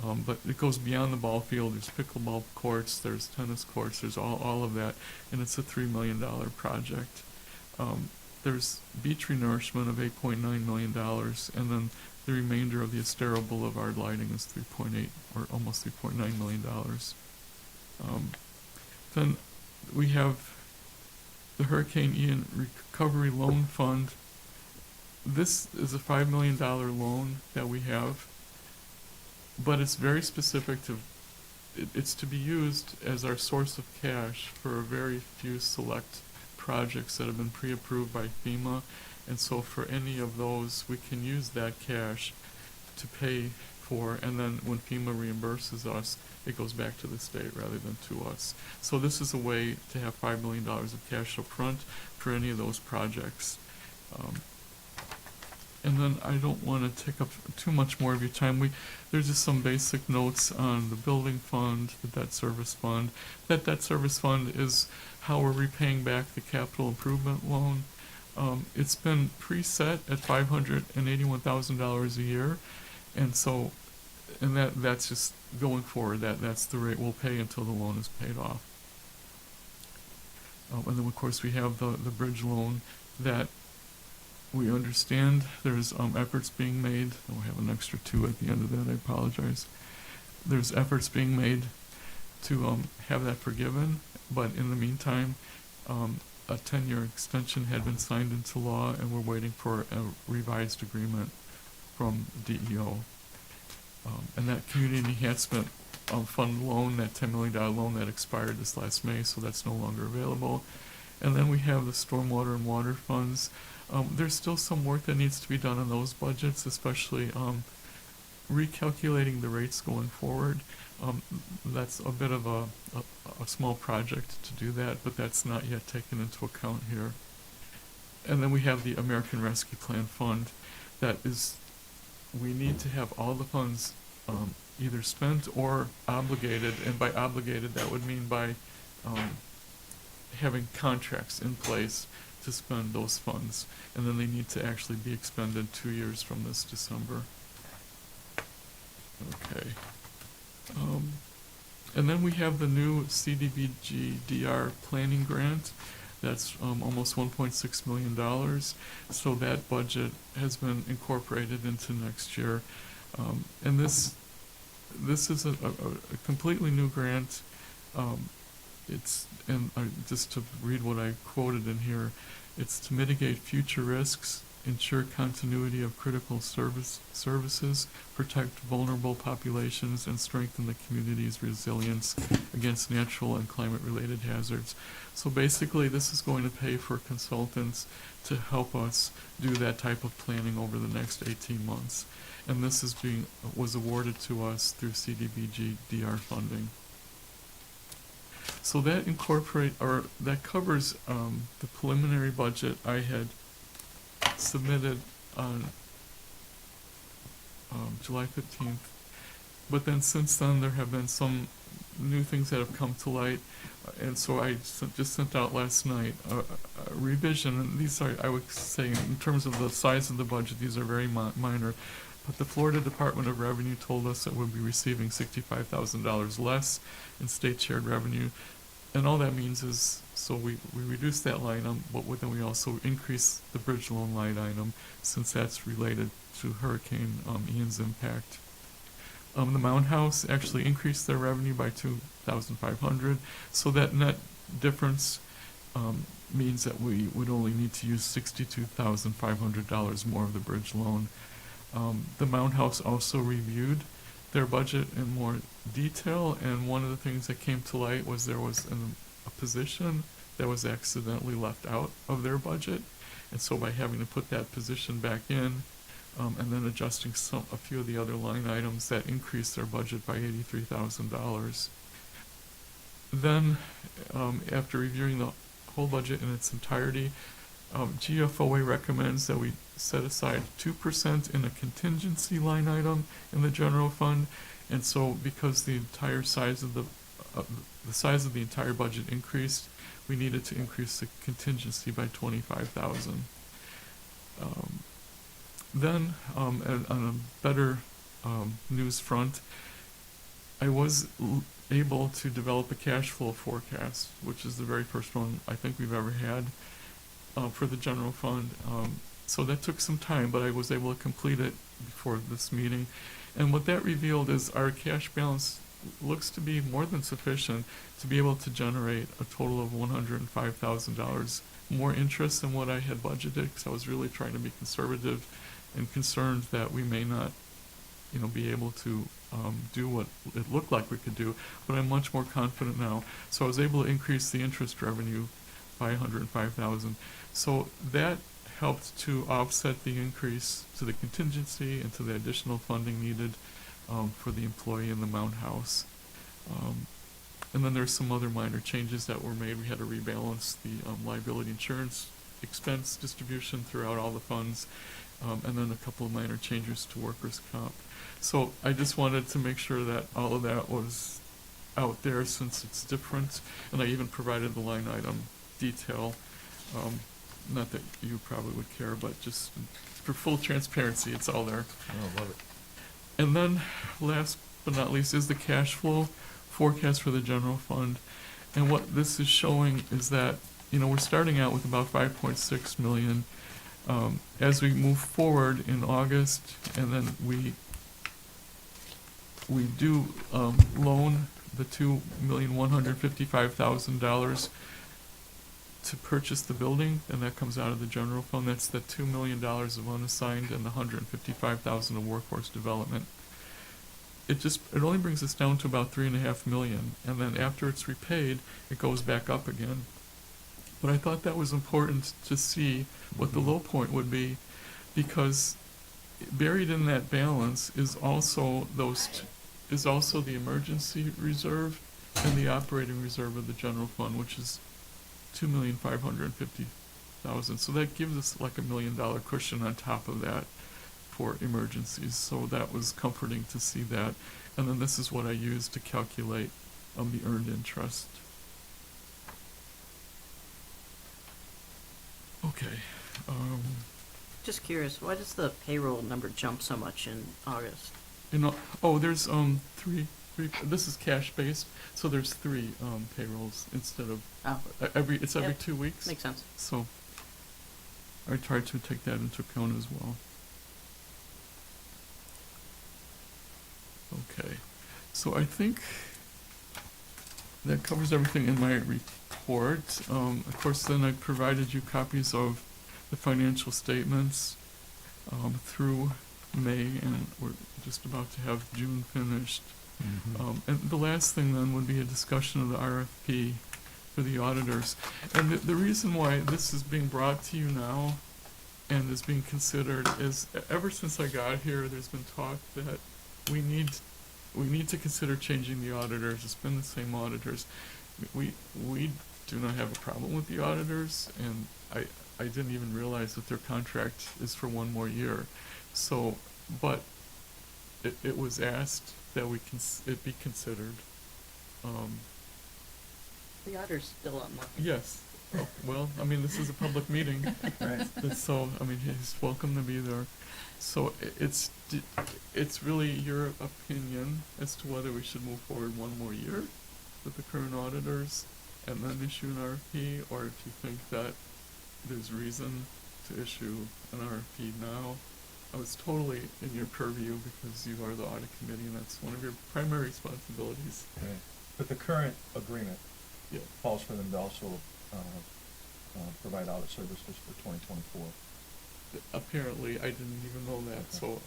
But it goes beyond the ball field. There's pickleball courts, there's tennis courts, there's all of that, and it's a $3 million project. There's beach renourishment of $8.9 million, and then the remainder of the Estero Boulevard lighting is 3.8 or almost $3.9 million. Then we have the Hurricane Ian Recovery Loan Fund. This is a $5 million loan that we have, but it's very specific to, it's to be used as our source of cash for a very few select projects that have been pre-approved by FEMA, And so for any of those, we can use that cash to pay for, and then when FEMA reimburses us, it goes back to the state rather than to us. So this is a way to have $5 million of cash up front for any of those projects. And then I don't want to take up too much more of your time. There's just some basic notes on the building fund, the debt service fund. That debt service fund is how we're repaying back the capital improvement loan. It's been preset at $581,000 a year, and so, and that's just going forward. That's the rate we'll pay until the loan is paid off. And then of course we have the bridge loan that we understand there's efforts being made. Oh, we have an extra 2 at the end of that. I apologize. There's efforts being made to have that forgiven, but in the meantime, a 10-year extension had been signed into law, and we're waiting for a revised agreement from DEO. And that community enhancement fund loan, that $10 million loan that expired this last May, so that's no longer available. And then we have the stormwater and water funds. There's still some work that needs to be done on those budgets, especially recalculating the rates going forward. That's a bit of a small project to do that, but that's not yet taken into account here. And then we have the American Rescue Plan Fund. That is, we need to have all the funds either spent or obligated, and by obligated that would mean by having contracts in place to spend those funds, and then they need to actually be expended 2 years from this December. Okay. And then we have the new CDBG DR planning grant. That's almost $1.6 million. So that budget has been incorporated into next year. And this is a completely new grant. Just to read what I quoted in here, it's to mitigate future risks, ensure continuity of critical services, protect vulnerable populations, and strengthen the community's resilience against natural and climate-related hazards. So basically, this is going to pay for consultants to help us do that type of planning over the next 18 months. And this was awarded to us through CDBG DR funding. So that that covers the preliminary budget I had submitted on July 15th. But then since then there have been some new things that have come to light, and so I just sent out last night a revision, and these are, I would say, in terms of the size of the budget, these are very minor. But the Florida Department of Revenue told us that we'll be receiving $65,000 less in state shared revenue. And all that means is, so we reduce that line item, but then we also increase the bridge loan line item, since that's related to Hurricane Ian's impact. The Mound House actually increased their revenue by $2,500, so that net difference means that we would only need to use $62,500 more of the bridge loan. The Mound House also reviewed their budget in more detail, and one of the things that came to light was there was a position that was accidentally left out of their budget, and so by having to put that position back in, and then adjusting a few of the other line items, that increased their budget by $83,000. Then, after reviewing the whole budget in its entirety, GFOA recommends that we set aside 2% in a contingency line item in the general fund, and so because the entire size of the size of the entire budget increased, we needed to increase the contingency by $25,000. Then, on a better news front, I was able to develop a cash flow forecast, which is the very first one I think we've ever had for the general fund. So that took some time, but I was able to complete it before this meeting. And what that revealed is our cash balance looks to be more than sufficient to be able to generate a total of $105,000 more interest than what I had budgeted, because I was really trying to be conservative and concerned that we may not, be able to do what it looked like we could do, but I'm much more confident now. So I was able to increase the interest revenue by $105,000. So that helped to offset the increase to the contingency and to the additional funding needed for the employee in the Mount House. And then there's some other minor changes that were made. We had to rebalance the liability insurance expense distribution throughout all the funds, and then a couple of minor changes to workers' comp. So I just wanted to make sure that all of that was out there since it's different, and I even provided the line item detail. Not that you probably would care, but just for full transparency, it's all there. Oh, love it. And then, last but not least, is the cash flow forecast for the general fund. And what this is showing is that, we're starting out with about 5.6 million. As we move forward in August, and then we do loan the $2,155,000 to purchase the building, and that comes out of the general fund. That's the $2 million of unassigned and the $155,000 of workforce development. It only brings us down to about $3.5 million, and then after it's repaid, it goes back up again. But I thought that was important to see what the low point would be, because buried in that balance is also the emergency reserve and the operating reserve of the general fund, which is $2,550,000. So that gives us like $1 million cushion on top of that for emergencies. So that was comforting to see that. And then this is what I used to calculate the earned interest. Okay. Just curious, why does the payroll number jump so much in August? There's three. This is cash based, so there's three payrolls instead of every Yep. 2 weeks. Makes sense. So I tried to take that into account as well. Okay, so I think that covers everything in my report. Of course, then I provided you copies of the financial statements through May, and we're just about to have June finished. And the last thing then would be a discussion of the RFP for the auditors. And the reason why this is being brought to you now and is being considered is, ever since I got here, there's been talk that we need to consider changing the auditors. It's been the same auditors. We do not have a problem with the auditors, and I didn't even realize that their contract is for 1 more year. So, but it was asked that it be considered. The auditor's still on market. Yes. Well, I mean, this is a public meeting. Right. And so, I mean, he's welcome to be there. So it's really your opinion as to whether we should move forward 1 more year with the current auditors and then issue an RFP, or if you think that there's reason to issue an RFP now. It's totally in your purview because you are the audit committee, and that's one of your primary responsibilities. Right. But the current agreement calls for them to also provide audit services for 2024. Apparently, I didn't even know that, Okay. so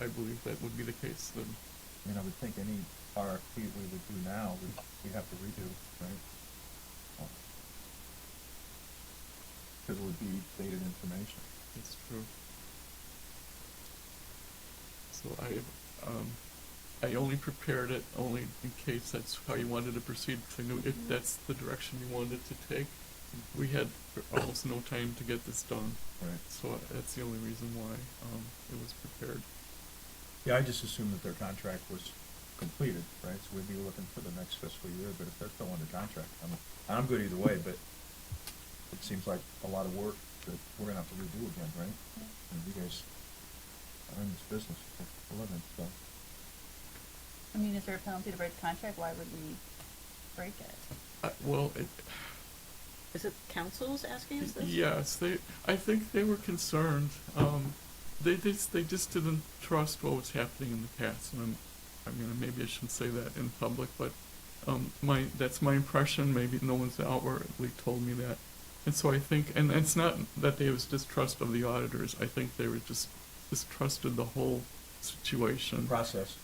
I believe that would be the case then. I mean, I would think any RFP we would do now, we have to redo, right? Because it would be dated information. That's true. So I only prepared it only in case that's how you wanted to proceed, because I knew if that's the direction you wanted to take. We had almost no time to get this done, Right. so that's the only reason why it was prepared. Yeah, I just assumed that their contract was completed, right? So we'd be looking for the next fiscal year, but if they're still under contract, I'm good either way, but it seems like a lot of work that we're gonna have to redo again, right? And you guys are in this business for a living, so. I mean, is there a penalty to break the contract? Why would we break it? Is it council's asking us this? Yes, I think they were concerned. They just didn't trust what was happening in the past, and maybe I shouldn't say that in public, but that's my impression. Maybe no one's outwardly told me that, and so I think, and it's not that there was distrust of the auditors. I think they were just distrusted the whole situation. Process.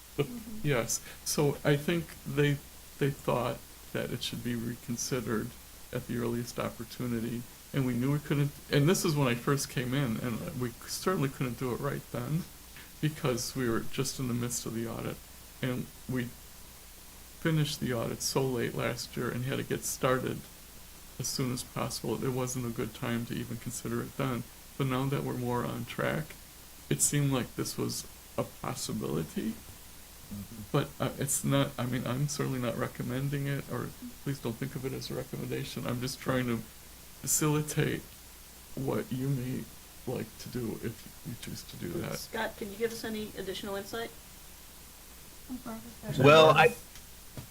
Yes, so I think they thought that it should be reconsidered at the earliest opportunity, and we knew we couldn't, and this is when I first came in, and we certainly couldn't do it right then, because we were just in the midst of the audit, and we finished the audit so late last year and had to get started as soon as possible. It wasn't a good time to even consider it then. But now that we're more on track, it seemed like this was a possibility. But it's not, I mean, I'm certainly not recommending it, or please don't think of it as a recommendation. I'm just trying to facilitate what you may like to do if you choose to do that. Scott, can you give us any additional insight? Well,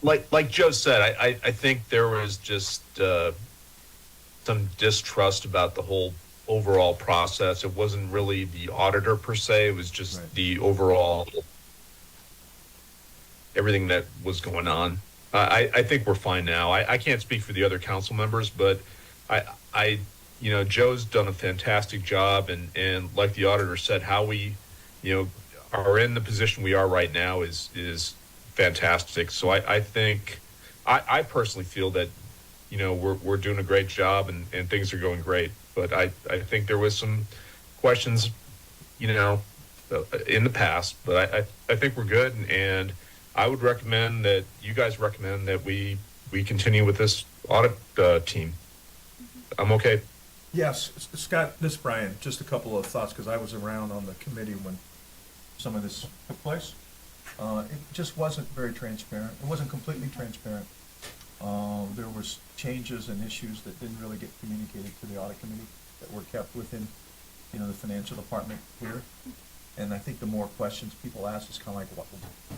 like Joe said, I think there was just some distrust about the whole overall process. It wasn't really the auditor per se, it was just Right. the overall everything that was going on. I think we're fine now. I can't speak for the other council members, but you know, Joe's done a fantastic job, and like the auditor said, how we, you know, are in the position we are right now is fantastic. So I think, I personally feel that, you know, we're doing a great job and things are going great. But I think there was some questions, you know, in the past, but I think we're good, and I would recommend that you guys recommend that we continue with this audit team. I'm okay. Yes, Scott, this is Brian, just a couple of thoughts, because I was around on the committee when some of this took place. It just wasn't very transparent. It wasn't completely transparent. There was changes and issues that didn't really get communicated to the audit committee that were kept within, you know, the financial department here. And I think the more questions people ask is kind of like,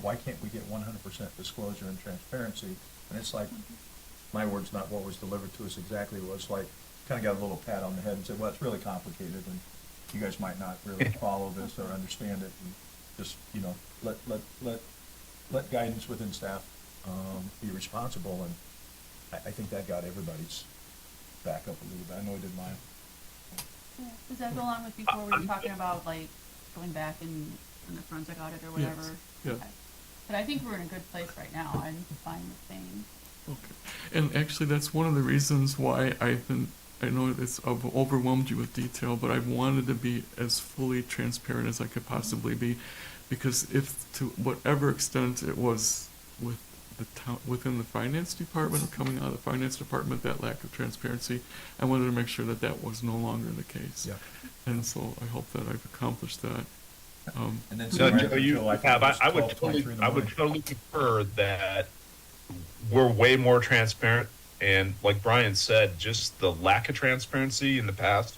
why can't we get 100% disclosure and transparency? And it's like, my words, not what was delivered to us exactly. It was like, kind of got a little pat on the head and said, well, it's really complicated, and you guys might not really follow this or understand it, and just, you know, let guidance within staff be responsible. And I think that got everybody's back up a little bit. I know it did mine. Yeah. Does that go along with before we were talking about like going back in the forensic audit or whatever? Yes, yeah. Okay. But I think we're in a good place right now. I'm fine with staying. Okay. And actually, that's one of the reasons why I know it's overwhelmed you with detail, but I wanted to be as fully transparent as I could possibly be, because if to whatever extent it was with the town, within the finance department, or coming out of the finance department, that lack of transparency, I wanted to make sure that that was no longer the case. Yeah. And so I hope that I've accomplished that. And then No, Joe, you have. I would totally concur that we're way more transparent, and like Brian said, just the lack of transparency in the past,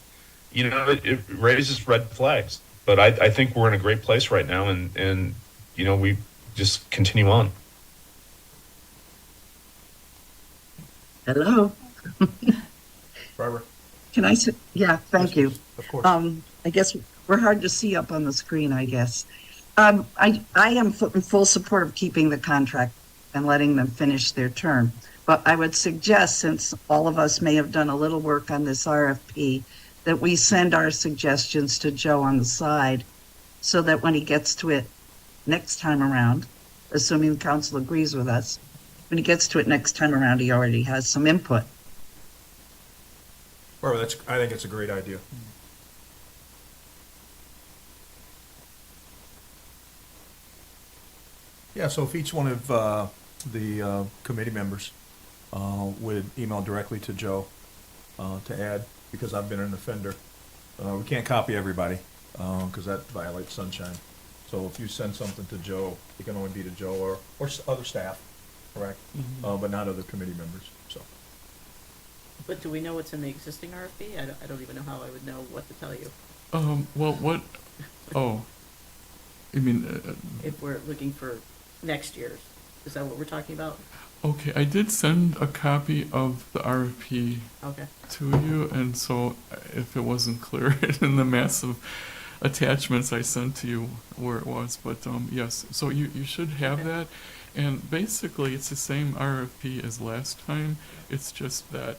you know, it raises red flags. But I think we're in a great place right now, and you know, we just continue on. Hello. Barbara? Can I say, yeah, thank you. Of course. I guess we're hard to see up on the screen, I guess. I am in full support of keeping the contract and letting them finish their term. But I would suggest, since all of us may have done a little work on this RFP, that we send our suggestions to Joe on the side, so that when he gets to it next time around, assuming the council agrees with us, when he gets to it next time around, he already has some input. Barbara, I think it's a great idea. Yeah, so if each one of the committee members would email directly to Joe to add, because I've been an offender. We can't copy everybody, because that violates sunshine. So if you send something to Joe, it can only be to Joe or other staff, correct? But not other committee members, so. But do we know what's in the existing RFP? I don't even know how I would know what to tell you. Well, what, oh, you mean, If we're looking for next year's, is that what we're talking about? okay, I did send a copy of the RFP Okay. to you, and so if it wasn't clear in the massive attachments I sent to you where it was, but yes, so you should have Okay. that, and basically it's the same RFP as last time. It's just that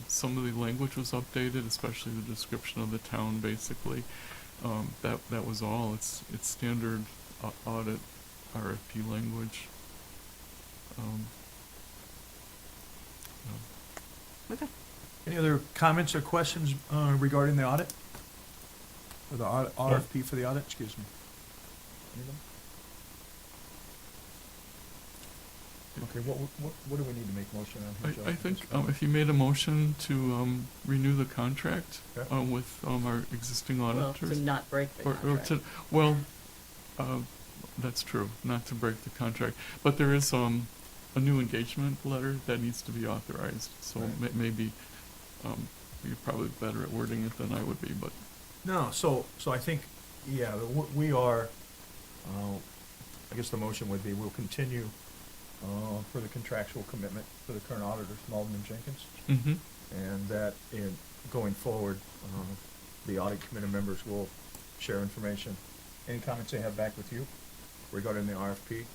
some of the language was updated, especially the description of the town. Basically, that was all. It's standard audit RFP language. Okay. Any other comments or questions regarding the audit? Or the RFP for the audit, excuse me? Anyone? Okay, what do we need to make motion on here, Joe? I think if you made a motion to renew the contract Okay. with our existing Well, auditors. to not break the Or contract. well, that's true, not to break the contract, but there is a new engagement letter that needs to be authorized, so Right. maybe you're probably better at wording it than I would be, but No, so I think, yeah, we are, I guess the motion would be, we'll continue for the contractual commitment for the current auditors, Malden and Jenkins, mhm. and that in going forward, the audit committee members will share information. Any comments they have back with you regarding the RFP,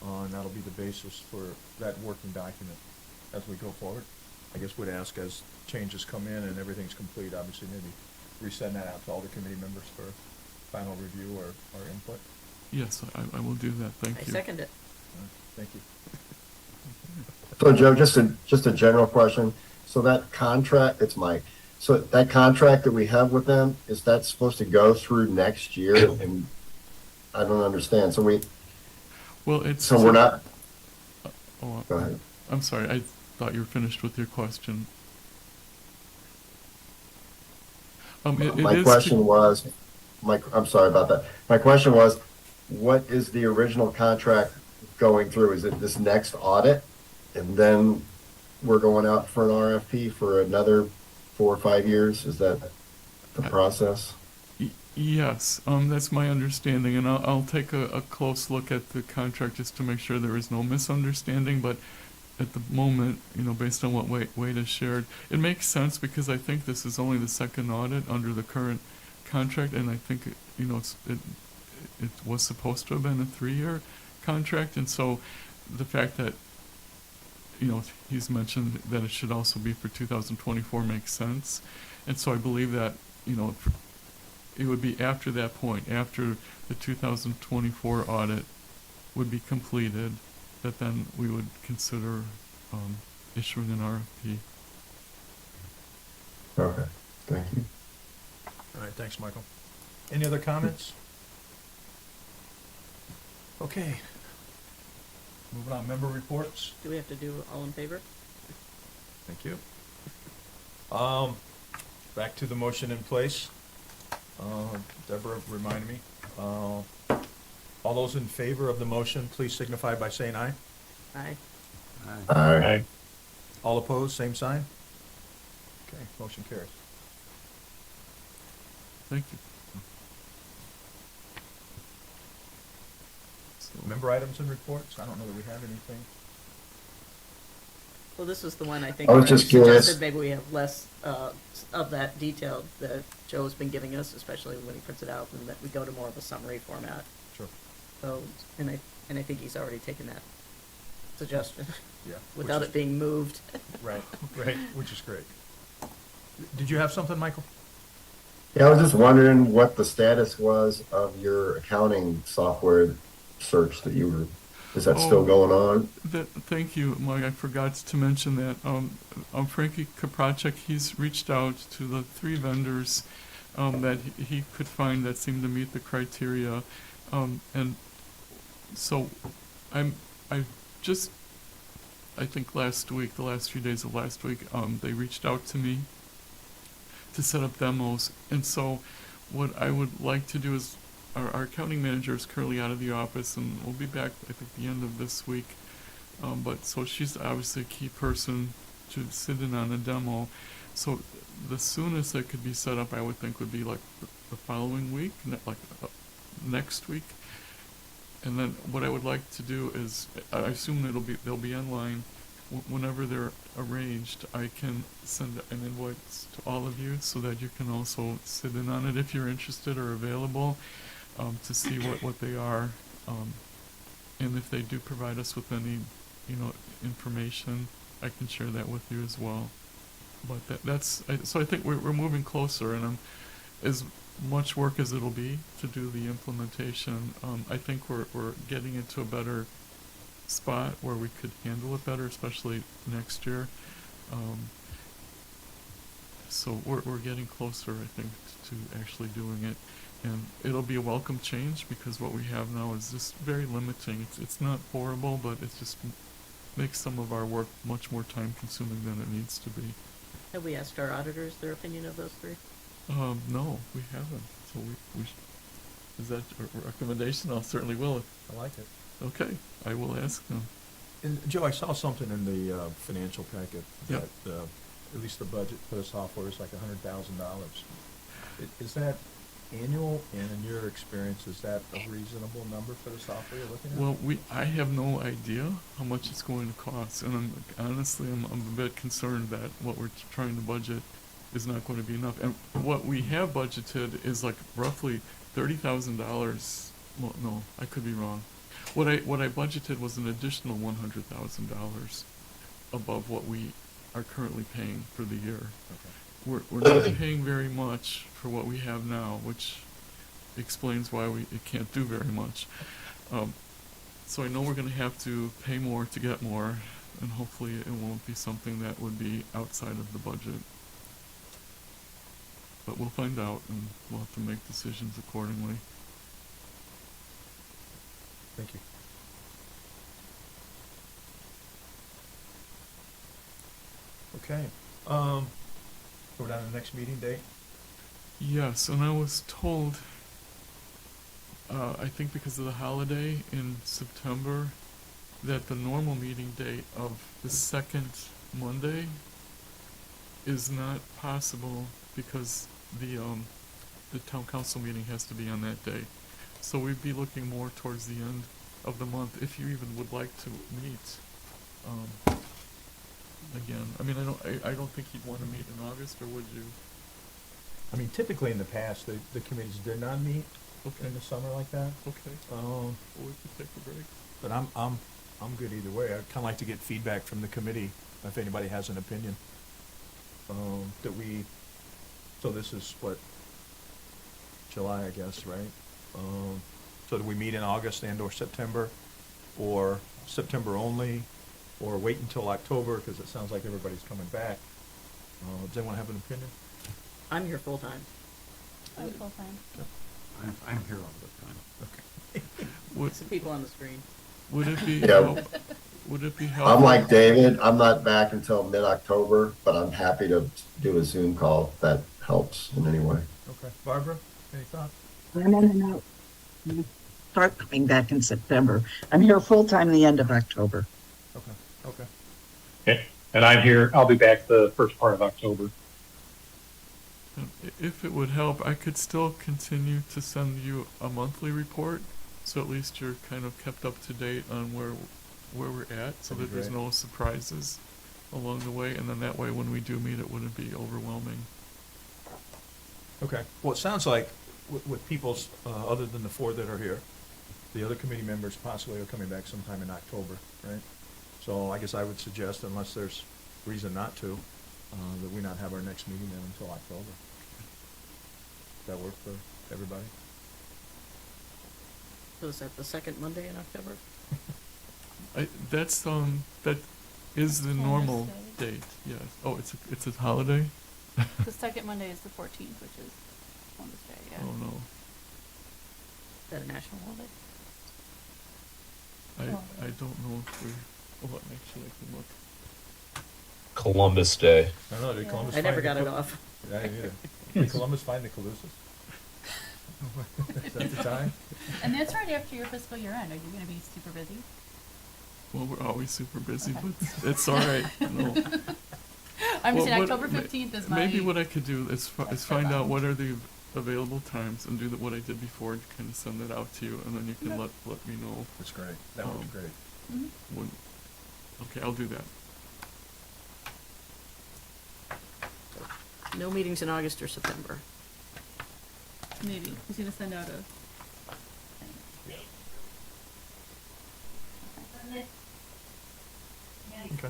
and that'll be the basis for that working document as we go forward. I guess we'd ask as changes come in and everything's complete, obviously maybe resend that out to all the committee members for final review or input. Yes, I will do that, thank I you. second it. Thank you. So Joe, just a general question. So that contract, it's Mike. So that contract that we have with them, is that supposed to go through next year? And I don't understand. So Well, it's. so we're not, Oh, go ahead. I'm sorry, I thought you were finished with your question. It My is to- question was, I'm sorry about that. My question was, what is the original contract going through? Is it this next audit? And then we're going out for an RFP for another 4 or 5 years? Is that the process? Yes, that's my understanding, and I'll take a close look at the contract just to make sure there is no misunderstanding, but at the moment, based on what Wade has shared, it makes sense because I think this is only the second audit under the current contract, and I think, it was supposed to have been a 3-year contract, and so the fact that, he's mentioned that it should also be for 2024 makes sense, and so I believe that, it would be after that point, after the 2024 audit would be completed, that then we would consider issuing an RFP. Okay, thank you. All right, thanks, Michael. Any other comments? Okay. Moving on, member reports. Do we have to do all in favor? Thank you. Back to the motion in place. Deborah, remind me. All those in favor of the motion, please signify by saying aye. Aye. All right. All opposed, same sign? Okay, motion carries. Thank you. Member items and reports? I don't know that we have anything. Well, this is the one I think I was where just curious. suggested maybe we have less of that detail that Joe's been giving us, especially when he prints it out, and that we go to more of a summary format. Sure. So, and I think he's already taken that suggestion Yeah. without it being moved. Right, which is great. Did you have something, Michael? Yeah, I was just wondering what the status was of your accounting software search that is that still going on? Thank you, Mike. I forgot to mention that. Frankie Kapracek, he's reached out to the 3 vendors that he could find that seemed to meet the criteria, and so I think last week, the last few days of last week, they reached out to me to set up demos, and so what I would like to do is. Our accounting manager is currently out of the office, and we'll be back, I think, the end of this week. But so she's obviously a key person to sit in on a demo. So the soonest that could be set up, I would think, would be like the following week, next week. And then what I would like to do is, I assume they'll be online. Whenever they're arranged, I can send an invoice to all of you so that you can also sit in on it if you're interested or available. To see what they are, and if they do provide us with any, information, I can share that with you as well. But so I think we're moving closer, and as much work as it'll be to do the implementation, I think we're getting into a better spot where we could handle it better, especially next year. So we're getting closer, I think, to actually doing it. And it'll be a welcome change because what we have now is just very limiting. It's not horrible, but it just makes some of our work much more time consuming than it needs to be. Have we asked our auditors their opinion of those three? No, we haven't. So is that a recommendation? I'll certainly will. I like it. Okay, I will ask them. And Joe, I saw something in the financial packet Yep. that at least the budget for the software is like $100,000. Is that annual? And in your experience, is that a reasonable number for the software you're looking at? Well, I have no idea how much it's going to cost, and I'm a bit concerned that what we're trying to budget is not going to be enough. And what we have budgeted is like roughly $30,000. Well, no, I could be wrong. What I budgeted was an additional $100,000 above what we are currently paying for the year. Okay. We're not paying very much for what we have now, which explains why it can't do very much. So I know we're going to have to pay more to get more, and hopefully it won't be something that would be outside of the budget. But we'll find out, and we'll have to make decisions accordingly. Thank you. Okay. Go down to the next meeting date. Yes, and I was told, I think because of the holiday in September, that the normal meeting date of the second Monday is not possible because the town council meeting has to be on that day. So we'd be looking more towards the end of the month, if you even would like to meet, again. I mean, I don't think you'd want to meet in August, or would you? I mean, typically in the past, the committees did not meet Okay, in the summer like that. okay, Um, well, we could take a break. But I'm good either way. I'd kind of like to get feedback from the committee if anybody has an opinion. So this is what, July, I guess, right? So do we meet in August and or September, or September only, or wait until October, because it sounds like everybody's coming back? Does anyone have an opinion? I'm here full-time. I'm full-time. I'm here all the time. Would, Some people on the screen. would it be, Yeah. would it be helpful? I'm like David, I'm not back until mid-October, but I'm happy to do a Zoom call if that helps in any way. Okay. Barbara, any thoughts? No. Start coming back in September. I'm here full-time the end of October. Okay. Okay, and I'm here, I'll be back the first part of October. If it would help, I could still continue to send you a monthly report, so at least you're kind of kept up to date on where we're at, so That'd be that there's great. no surprises along the way, and then that way when we do meet, it wouldn't be overwhelming. Okay. Well, it sounds like with people's, other than the four that are here, the other committee members possibly are coming back sometime in October, right? So I guess I would suggest, unless there's reason not to, that we not have our next meeting then until October. Does that work for everybody? So is that the second Monday in October? That is the Columbus normal Day. date, yes. Oh, it's a holiday? The second Monday is the 14th, which is Columbus Day, yeah. Oh, no. Is that a national holiday? I don't know if we, well, actually, I can look. Columbus Day. I don't know, did Yeah. Columbus I never find the got it off. Yeah, I didn't either. Did Columbus find the Calusas? Is that the time? And that's right after your fiscal year end. Are you gonna be super busy? Well, we're always super busy, Okay. but it's all right, no. I'm Well, just saying what- October 15th is my. Maybe what I could do is extra find out bound. what are the available times and do what I did before, to kind of send that out to you, and then you can Okay. let me know That's great. That would be Um, great. Mhm. when. Okay, I'll do that. No meetings in August or September. Maybe. He's gonna send out a. Okay.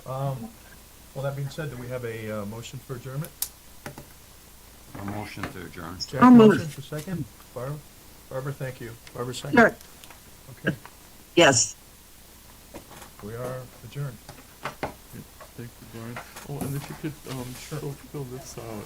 Well, that being said, do we have a motion for adjournment? A motion to adjourn. Jack, I'll move. motion for second. Barbara, thank you. Barbara, second. Sure. Okay, Yes. we are adjourned. Thank you, Brian. Oh, and if you could, fill this out.